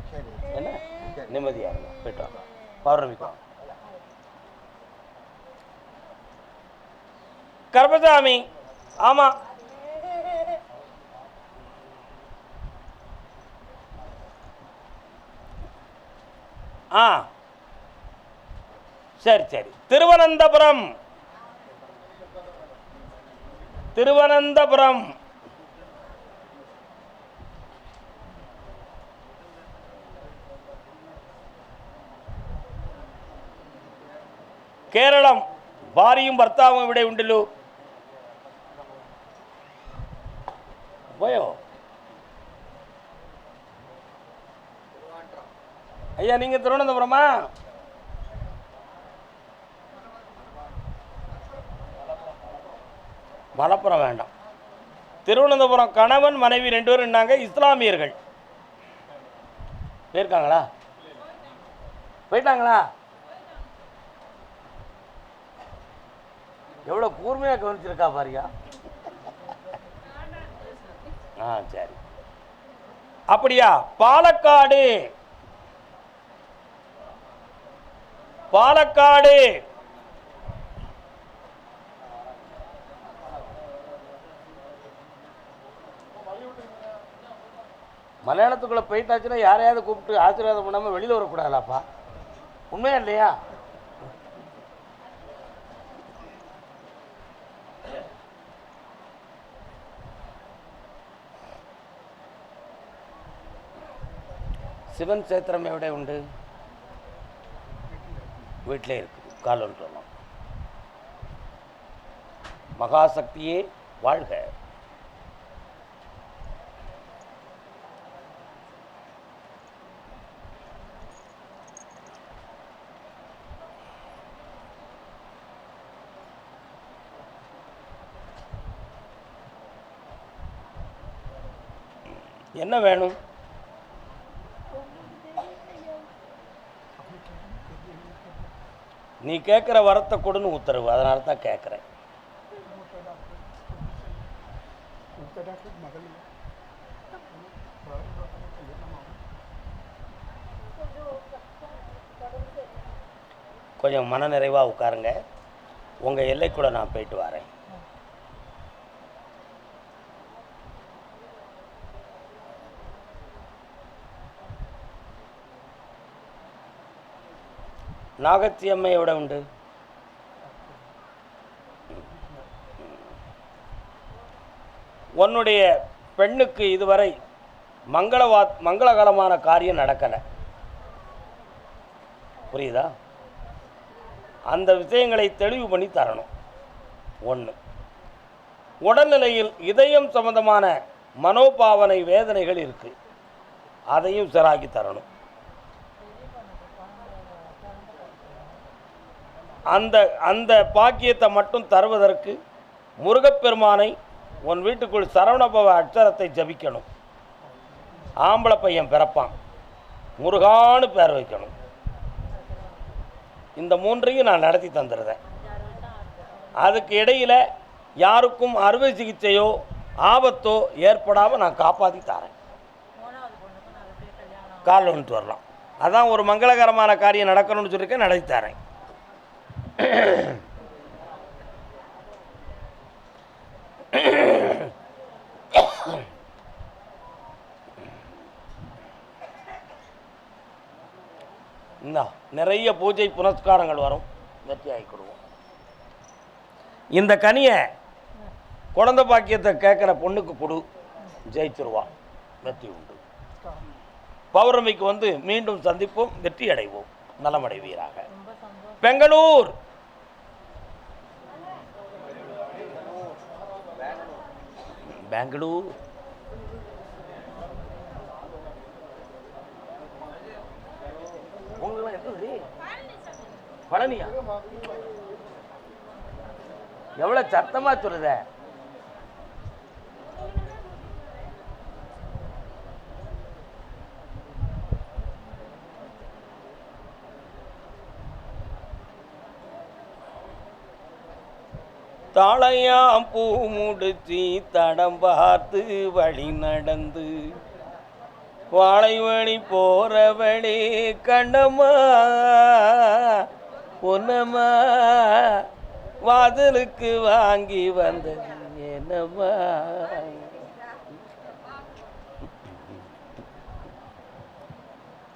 [SPEAKER 1] என்ன நிம்மதியாக இருங்க. போயிட்டு வாங்க, பௌர்ணமிக்கு வாங்க. கருப்பசாமி, ஆமாம், ஆ சரி சரி. திருவனந்தபுரம், திருவனந்தபுரம். കേരളം. ഭാര്യയും ഭർത്താവും ഇവിടെ ഉണ്ടല്ലോ. പോയോ? ஐயா, நீங்கள் திருவனந்தபுரமா? மலப்புறம் வேண்டாம். திருவனந்தபுரம். கணவன் மனைவி 2 பேரும் இருந்தாங்க. இஸ்லாமியர்கள். போயிருக்காங்களா? போயிட்டாங்களா? எவ்வளோ கூர்மையாக கவனிச்சிருக்கா பாரியா. ஆ சரி. அப்படியா? பாலக்காடு. பாலக்காடு. மலையாளத்துக்குள்ளே போயிட்டாச்சுன்னா யாரையாவது கூப்பிட்டு ஆசீர்வாதம் பண்ணாமல் வெளியில் வரக்கூடாதுலாப்பா. உண்மையா இல்லையா? சிவன் சேத்திரம் எവിടെ உண்டு? வீட்டிலே இருக்குது. காலொன்று சொல்லலாம். மகாசக்தியே வாழ்க. என்ன வேணும்? நீ கேட்குற வரத்தை கொடுன்னு உத்தரவு. அதனால தான் கேட்குறேன். கொஞ்சம் மனநிறைவாக உட்காருங்க. உங்கள் எல்லைக்குள்ள நான் போயிட்டு வரேன். நாகச்சி அம்மை எവിടെ உண்டு? உன்னுடைய பெண்ணுக்கு இதுவரை மங்களகரமான காரியம் நடக்கலை. புரியுதா? அந்த விஷயங்களை தெளிவு பண்ணி தரணும். 1. உடல்நிலையில் இதயம் சம்பந்தமான மனோபாவனை வேதனைகள் இருக்கு. அதையும் சராக்கி தரணும். அந்த பாக்கியத்தை மட்டும் தருவதற்கு முருகப்பெருமானை உன் வீட்டுக்குள் சரவணபவ அட்சரத்தை ஜபிக்கணும். ஆம்பளை பையன் பிறப்பான், முருகான்னு பேர் வைக்கணும். இந்த 3ஐயும் நான் நடத்தி தந்துடுறேன். அதுக்கு இடையில் யாருக்கும் அறுவை சிகிச்சையோ ஆபத்தோ ஏற்படாமல் நான் காப்பாற்றி தரேன். கால் வந்துட்டு வரலாம். அதான் ஒரு மங்களகரமான காரியம் நடக்கணும்னு சொல்லியிருக்கேன், நடத்தி தரேன். நிறைய பூஜை புனஸ்காரங்கள் வரும். வெற்றி ஆகிக்கிடுவோம். இந்த கனியை குழந்தை பாக்கியத்தை கேட்குற பொண்ணுக்கு கொடு, ஜெயிச்சிருவா, வெற்றி உண்டு. பௌர்ணமிக்கு வந்து மீண்டும் சந்திப்போம், வெற்றி அடைவோம், நலமடைவீராக. பெங்களூர் பெங்களூர் பழனியா? எவ்வளவு சத்தமா சொல்லுத? தாளையாம் பூ முடிச்சி தடம் பார்த்து வழி நடந்து வாழை வழி போறவழி கண்ணம்மா பொன்னம்மா வாதலுக்கு வாங்கி வந்தது என்னம்மா.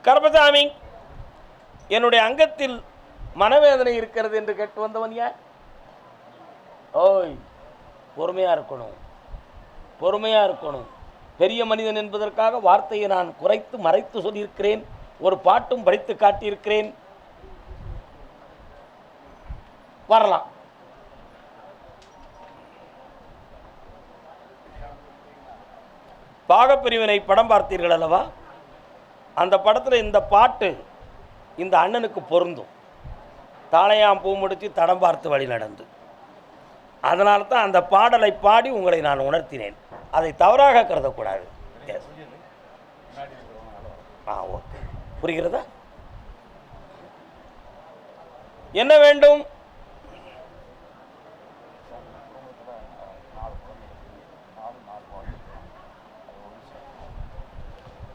[SPEAKER 1] கருப்பசாமி, என்னுடைய அங்கத்தில் மனவேதனை இருக்கிறது என்று கேட்டு வந்தவன் யார்? ஓய், பொறுமையாக இருக்கணும், பொறுமையாக இருக்கணும். பெரிய மனிதன் என்பதற்காக வார்த்தையை நான் குறைத்து மறைத்து சொல்லியிருக்கிறேன், ஒரு பாட்டும் படித்து காட்டியிருக்கிறேன். வரலாம். பாகப்பிரிவினை படம் பார்த்தீர்கள் அல்லவா? அந்த படத்தில் இந்த பாட்டு இந்த அண்ணனுக்கு பொருந்தும். தாளையாம் பூ முடித்து தடம் பார்த்து வழி நடந்து. அதனால தான் அந்த பாடலை பாடி உங்களை நான் உணர்த்தினேன். அதை தவறாக கருதக்கூடாது. ஓகே, புரிகிறதா? என்ன வேண்டும்?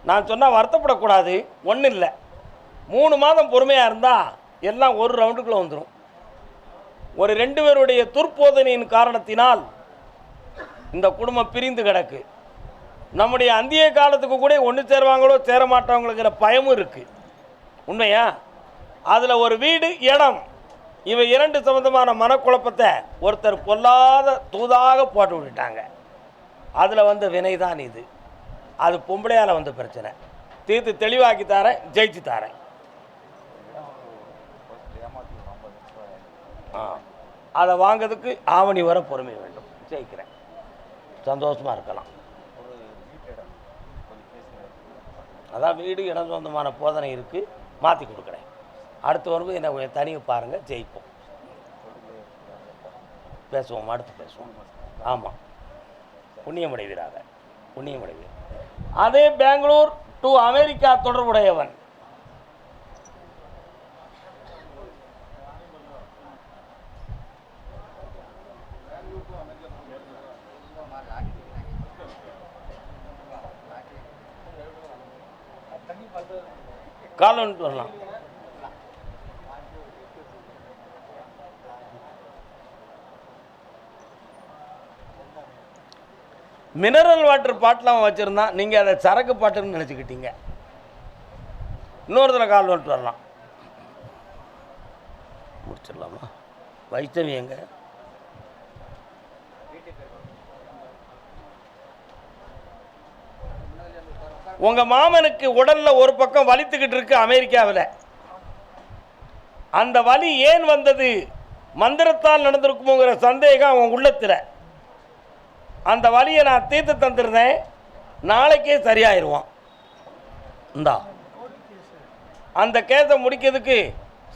[SPEAKER 1] நான் சொன்னால் வருத்தப்படக்கூடாது. ஒன்றும் இல்லை, 3 மாதம் பொறுமையாக இருந்தால் எல்லாம் ஒரு ரவுண்டுக்குள்ளே வந்துடும். ஒரு 2 பேருடைய துர்போதனையின் காரணத்தினால் இந்த குடும்பம் பிரிந்து கிடக்கு. நம்முடைய அந்திய காலத்துக்கு கூட ஒன்று சேருவாங்களோ சேர மாட்டாங்களோங்கிற பயமும் இருக்குது. உண்மையா? அதில் ஒரு வீடு, இடம், இவை 2 சம்பந்தமான மனக்குழப்பத்தை ஒருத்தர் பொல்லாத தூதாக போட்டு விட்டுட்டாங்க. அதில் வந்த வினை தான் இது. அது பொம்பளையால் வந்த பிரச்சனை. தீர்த்து தெளிவாக்கி தரேன், ஜெயிச்சு தரேன். அதை வாங்கிறதுக்கு ஆவணி வர பொறுமை வேண்டும். ஜெயிக்கிறேன், சந்தோஷமாக இருக்கலாம். அதான் வீடு இடம் சொந்தமான போதனை இருக்குது, மாற்றி கொடுக்குறேன். அடுத்து வரும்போது என்ன கொஞ்சம் தனியை பாருங்கள், ஜெயிப்போம். பேசுவோம், அடுத்து பேசுவோம். ஆமாம், புண்ணியமடைவீராக, புண்ணியமடைவீர். அதே பெங்களூர் டு அமெரிக்கா தொடர்புடையவன். கால் வந்துட்டு வரலாம். மினரல் வாட்டர் பாட்டெலாம் வச்சுருந்தான், நீங்கள் அதை சரக்கு பாட்டுன்னு நினச்சிக்கிட்டீங்க. இன்னொருத்தர கால் வந்துட்டு வரலாம். முடிச்சிடலாமா? வைஷ்ணவி எங்க? உங்கள் மாமனுக்கு உடலில் ஒரு பக்கம் வலித்துக்கிட்டு இருக்கு அமெரிக்காவில். அந்த வலி ஏன் வந்தது? மந்திரத்தால் நடந்திருக்குமோங்கிற சந்தேகம் அவன் உள்ளத்தில். அந்த வலியை நான் தீர்த்து தந்துருந்தேன், நாளைக்கே சரியாயிருவான். இந்தா, அந்த கேஸை முடிக்கிறதுக்கு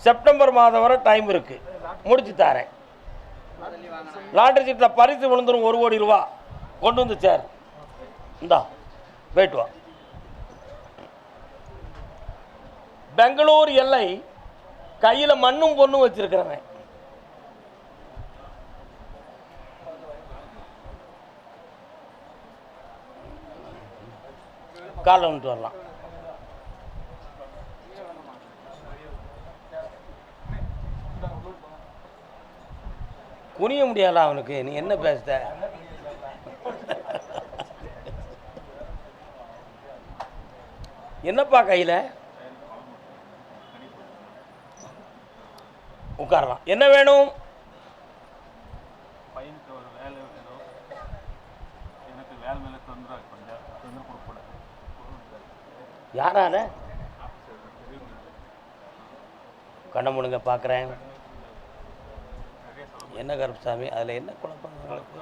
[SPEAKER 1] செப்டம்பர் மாதம் வரை டைம் இருக்குது, முடிச்சு தரேன். லாட்டரி சீட்டில் பரிசு விழுந்துடும், 1 கோடி ரூபா கொண்டு வந்து சேர். இந்தா, போயிட்டு வா. பெங்களூர் எல்லை கையில் மண்ணும் பொண்ணும் வச்சிருக்கிறவன். காலை வந்துட்டு வரலாம். குனிய முடியாதா அவனுக்கு? நீ என்ன பேசுத? என்னப்பா கையில்? உட்காரலாம். என்ன வேணும்?
[SPEAKER 3] பையனுக்கு ஒரு வேலை வேணும். எனக்கு வேலை மேலே தொந்தரவு கொஞ்சம் தொந்தரவு கொடுக்கூடாது.
[SPEAKER 1] யாரால கண்ண முழுங்க பார்க்குறேன். என்ன கருப்புசாமி அதில் என்ன குழப்பம் உங்களுக்கு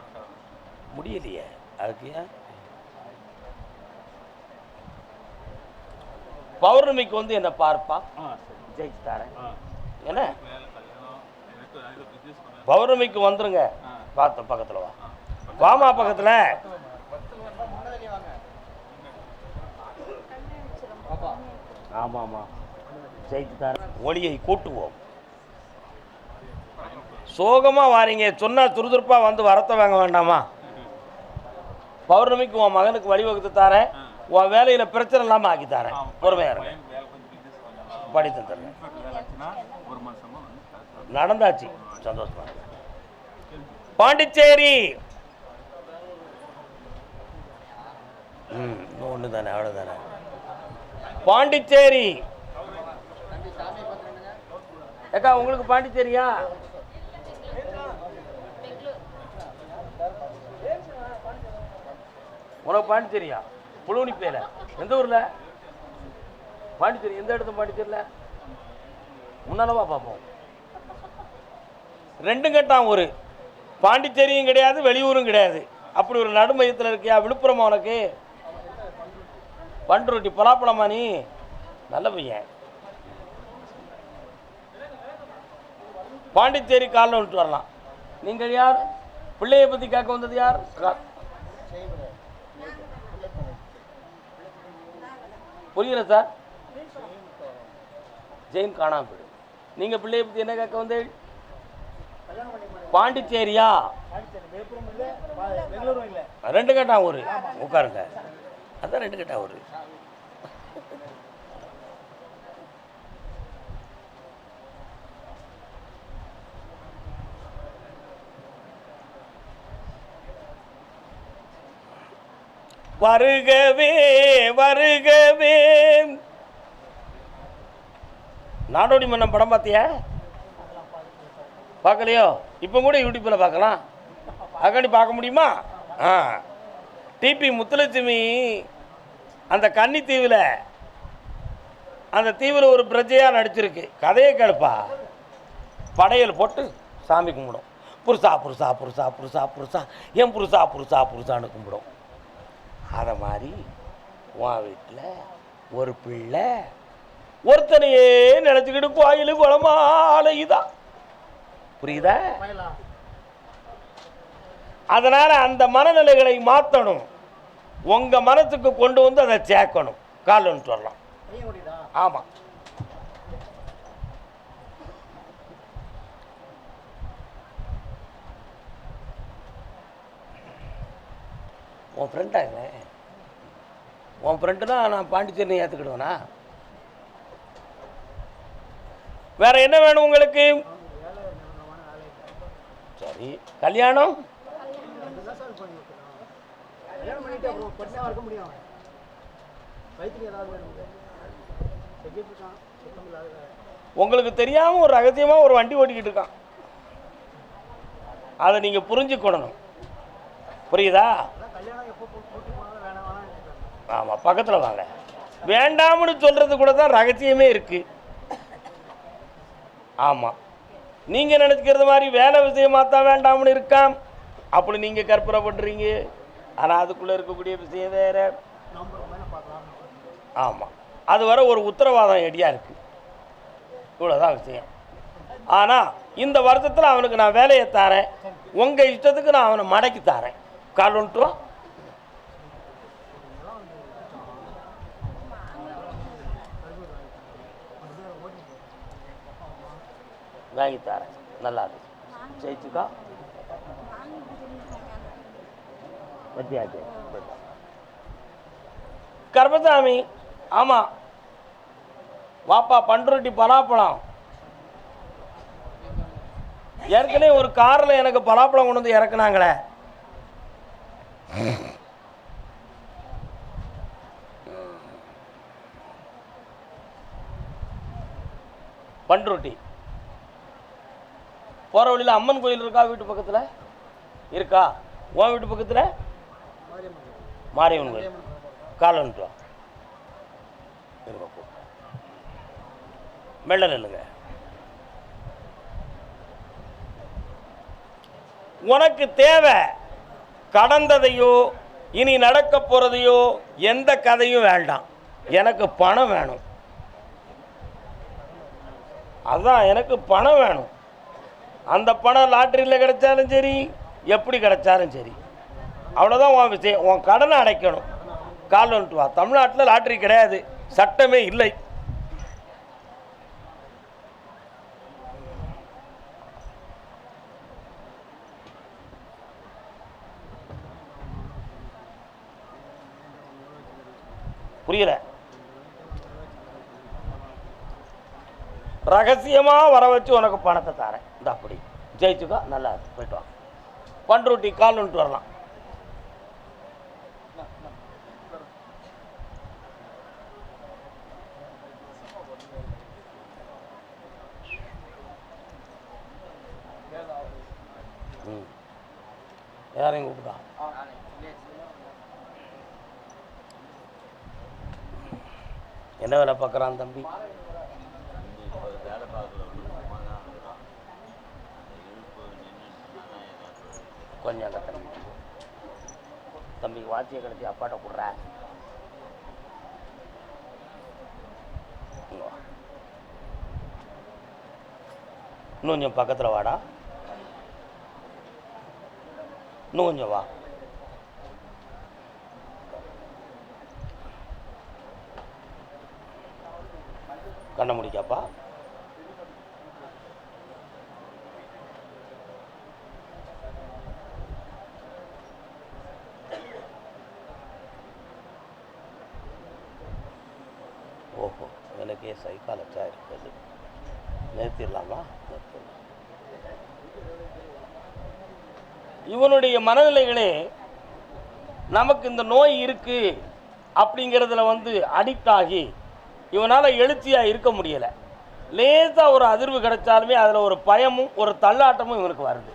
[SPEAKER 1] முடியலையே? அதுக்கு ஏன் பௌர்ணமிக்கு வந்து என்ன பார்ப்பா ஜெயிச்சு தரேன். என்ன பௌர்ணமிக்கு வந்துருங்க. பார்த்த பக்கத்தில் வா, வாமா பக்கத்தில். ஆமாம் ஆமாம் ஜெயிச்சு தரேன். ஒளியை கூட்டுவோம். சோகமாக வாரீங்க, சொன்னால் துருதுருப்பாக வந்து வரத்தை வாங்க வேண்டாமா? பௌர்ணமிக்கு உன் மகனுக்கு வழிவகுத்து தாரேன். உன் வேலையில் பிரச்சனை இல்லாமல் ஆக்கி தரேன். பொறுமையாக இருங்க, படி தந்துடுறேன். நடந்தாச்சு, சந்தோஷமா. பாண்டிச்சேரி ஒன்று தானே, அவ்வளோதானே. பாண்டிச்சேரி ஏக்கா உங்களுக்கு பாண்டிச்சேரியா? உனக்கு பாண்டிச்சேரியா? புழுவனிப்பேல எந்த ஊரில் பாண்டிச்சேரி? எந்த இடத்துல பாண்டிச்சேரியில்? முன்னாலவா பார்ப்போம். ரெண்டும் கட்டான், ஒரு பாண்டிச்சேரியும் கிடையாது, வெளியூரும் கிடையாது. அப்படி ஒரு நடுமையத்தில் இருக்கியா? விழுப்புரமா உனக்கு? பண்ருட்டி பலாப்பழமா? நீ நல்ல பையன். பாண்டிச்சேரி காலில் விட்டு வரலாம். நீங்கள் யார்? பிள்ளையை பற்றி கேட்க வந்தது யார்? புரியல சார். ஜெயின் காணாம போயிடு. நீங்கள் பிள்ளையை பற்றி என்ன கேட்க வந்தீங்க? பாண்டிச்சேரியா? ரெண்டு கட்டா ஒரு உட்காருங்க. அதான் ரெண்டு கட்டா ஒரு. வருகவே வருகவே. நாடோடி மன்னன் படம் பார்த்தியா? பார்க்கலையோ? இப்போ கூட யூடியூப்பில் பார்க்கலாம். அக்காண்டி பார்க்க முடியுமா? டிபி முத்துலட்சுமி அந்த கன்னித்தீவில், அந்த தீவில் ஒரு பிரஜையாக நடிச்சிருக்கு. கதையை கேளுப்பா. படையல் போட்டு சாமி கும்பிடும். புருஷா புருஷா புருஷா புருஷா புருஷா, என் புருஷா புருஷா புருஷான்னு கும்பிடும். அதை மாதிரி உன் வீட்டில் ஒரு பிள்ளை ஒருத்தனையே நினச்சிக்கிட்டு கோயில் குளமாலையுதான். புரியுதா? அதனால அந்த மனநிலைகளை மாற்றணும். உங்க மனத்துக்கு கொண்டு வந்து அதை சேர்க்கணும். கால் வந்துட்டு வரலாம். ஆமா, உன் ஃப்ரெண்டாங்க. உன் ஃப்ரெண்டு தான் நான் பாண்டிச்சேரி ஏற்றுக்கிடுவேனா? வேற என்ன வேணும் உங்களுக்கு? சரி, கல்யாணம் உங்களுக்கு தெரியாம ஒரு ரகசியமா ஒரு வண்டி ஓட்டிக்கிட்டு இருக்கான். அதை நீங்க புரிஞ்சுக்கொள்ளணும். புரியுதா? ஆமா, பக்கத்தில் வாங்க. வேண்டாம்னு சொல்றது கூட தான் ரகசியமே இருக்கு. ஆமா, நீங்க நினைச்சுக்கிறது மாதிரி வேலை விஷயமாக தான் வேண்டாம்னு இருக்காம். அப்படி நீங்க கற்பனை பண்றீங்க. ஆனால் அதுக்குள்ள இருக்கக்கூடிய விஷயம் வேற. ஆமா, அது வர ஒரு உத்தரவாதம் எடியா இருக்கு. இவ்வளோதான் விஷயம். ஆனால் இந்த வருஷத்தில் அவனுக்கு நான் வேலையை தாரேன். உங்க இஷ்டத்துக்கு நான் அவனை மடக்கி தாரேன். கால் ஒன்றும் வாங்கி தரேன். நல்லா இருக்கு. ஜெயிச்சுக்கா பத்தியாச்சு. கர்மசாமி, ஆமாம் வாப்பா. பண்ருட்டி பலாப்பழம். ஏற்கனவே ஒரு காரில் எனக்கு பலாப்பழம் கொண்டு வந்து இறக்குனாங்களே. பண்ருட்டி போகிற வழியில் அம்மன் கோயில் இருக்கா? வீட்டு பக்கத்தில் இருக்கா? உன் வீட்டு பக்கத்தில் மாரியம்மன் கோயில். கால் வந்துட்டு மெல்ல நில்லுங்க. உனக்கு தேவை கடந்ததையோ இனி நடக்க போகிறதையோ எந்த கதையும் வேண்டாம். எனக்கு பணம் வேணும். அதான் எனக்கு பணம் வேணும். அந்த பணம் லாட்டரியில் கிடைச்சாலும் சரி, எப்படி கிடைச்சாலும் சரி, அவ்வளோதான் உன் விஷயம். உன் கடனை அடைக்கணும். கால் வந்துட்டு வா. தமிழ்நாட்டில் லாட்டரி கிடையாது, சட்டமே இல்லை. புரியல? ரகசியமாக வர வச்சு உனக்கு பணத்தை தரேன். இந்த அப்படி ஜெயிச்சுக்கோ. நல்லா இருக்கு. போயிட்டு வா. பண்ருட்டி கால் வந்துட்டு வரலாம். யாரையும் கூப்பிட்டா? என்ன வேலை பார்க்குறான் தம்பி? கொஞ்சம் தம்பிக்கு வாட்சியை கிடச்சி அப்பாட்ட கொடுற. இன்னும் கொஞ்சம் பக்கத்தில் வாடா. இன்னும் கொஞ்சம் வா. கண்ணை முடிக்காப்பா. ஓஹோ, எனக்கே சைக்காலஜா இருக்குது. நிறுத்திடலாமா? நிறுத்திடலாம். இவனுடைய மனநிலைகளே நமக்கு இந்த நோய் இருக்கு அப்படிங்கிறதுல அடிக்ட் ஆகி இவனால் எழுச்சியாக இருக்க முடியலை. லேசாக ஒரு அதிர்வு கிடைச்சாலுமே அதில் ஒரு பயமும் ஒரு தள்ளாட்டமும் இவனுக்கு வருது.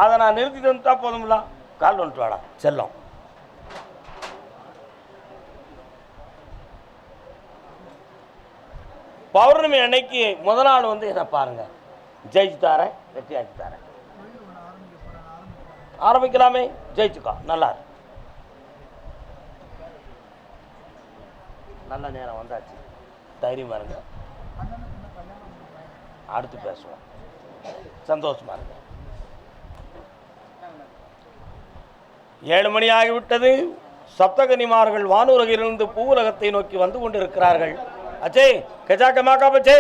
[SPEAKER 1] அதை நான் நிறுத்திட்டு வந்துட்டா போதும்ல. கால் வந்துட்டு வாடா செல்லம். பௌர்ணமி அன்னைக்கு முத நாள் என்ன பாருங்க, ஜெயிச்சு தரேன், வெற்றி ஆக்கி தரேன். ஆரம்பிக்கலாமே. ஜெயிச்சுக்கோ. நல்லா இருக்கு. நல்ல நேரம் வந்தாச்சு. தைரியமா இருங்க. அடுத்து பேசுவோம். சந்தோஷமா இருங்க. 7 மணி ஆகிவிட்டது. சப்தகனிமார்கள் வானுலகிலிருந்து பூவுலகத்தை நோக்கி வந்து கொண்டிருக்கிறார்கள். அச்சே கஜா கமாக்கா பச்சே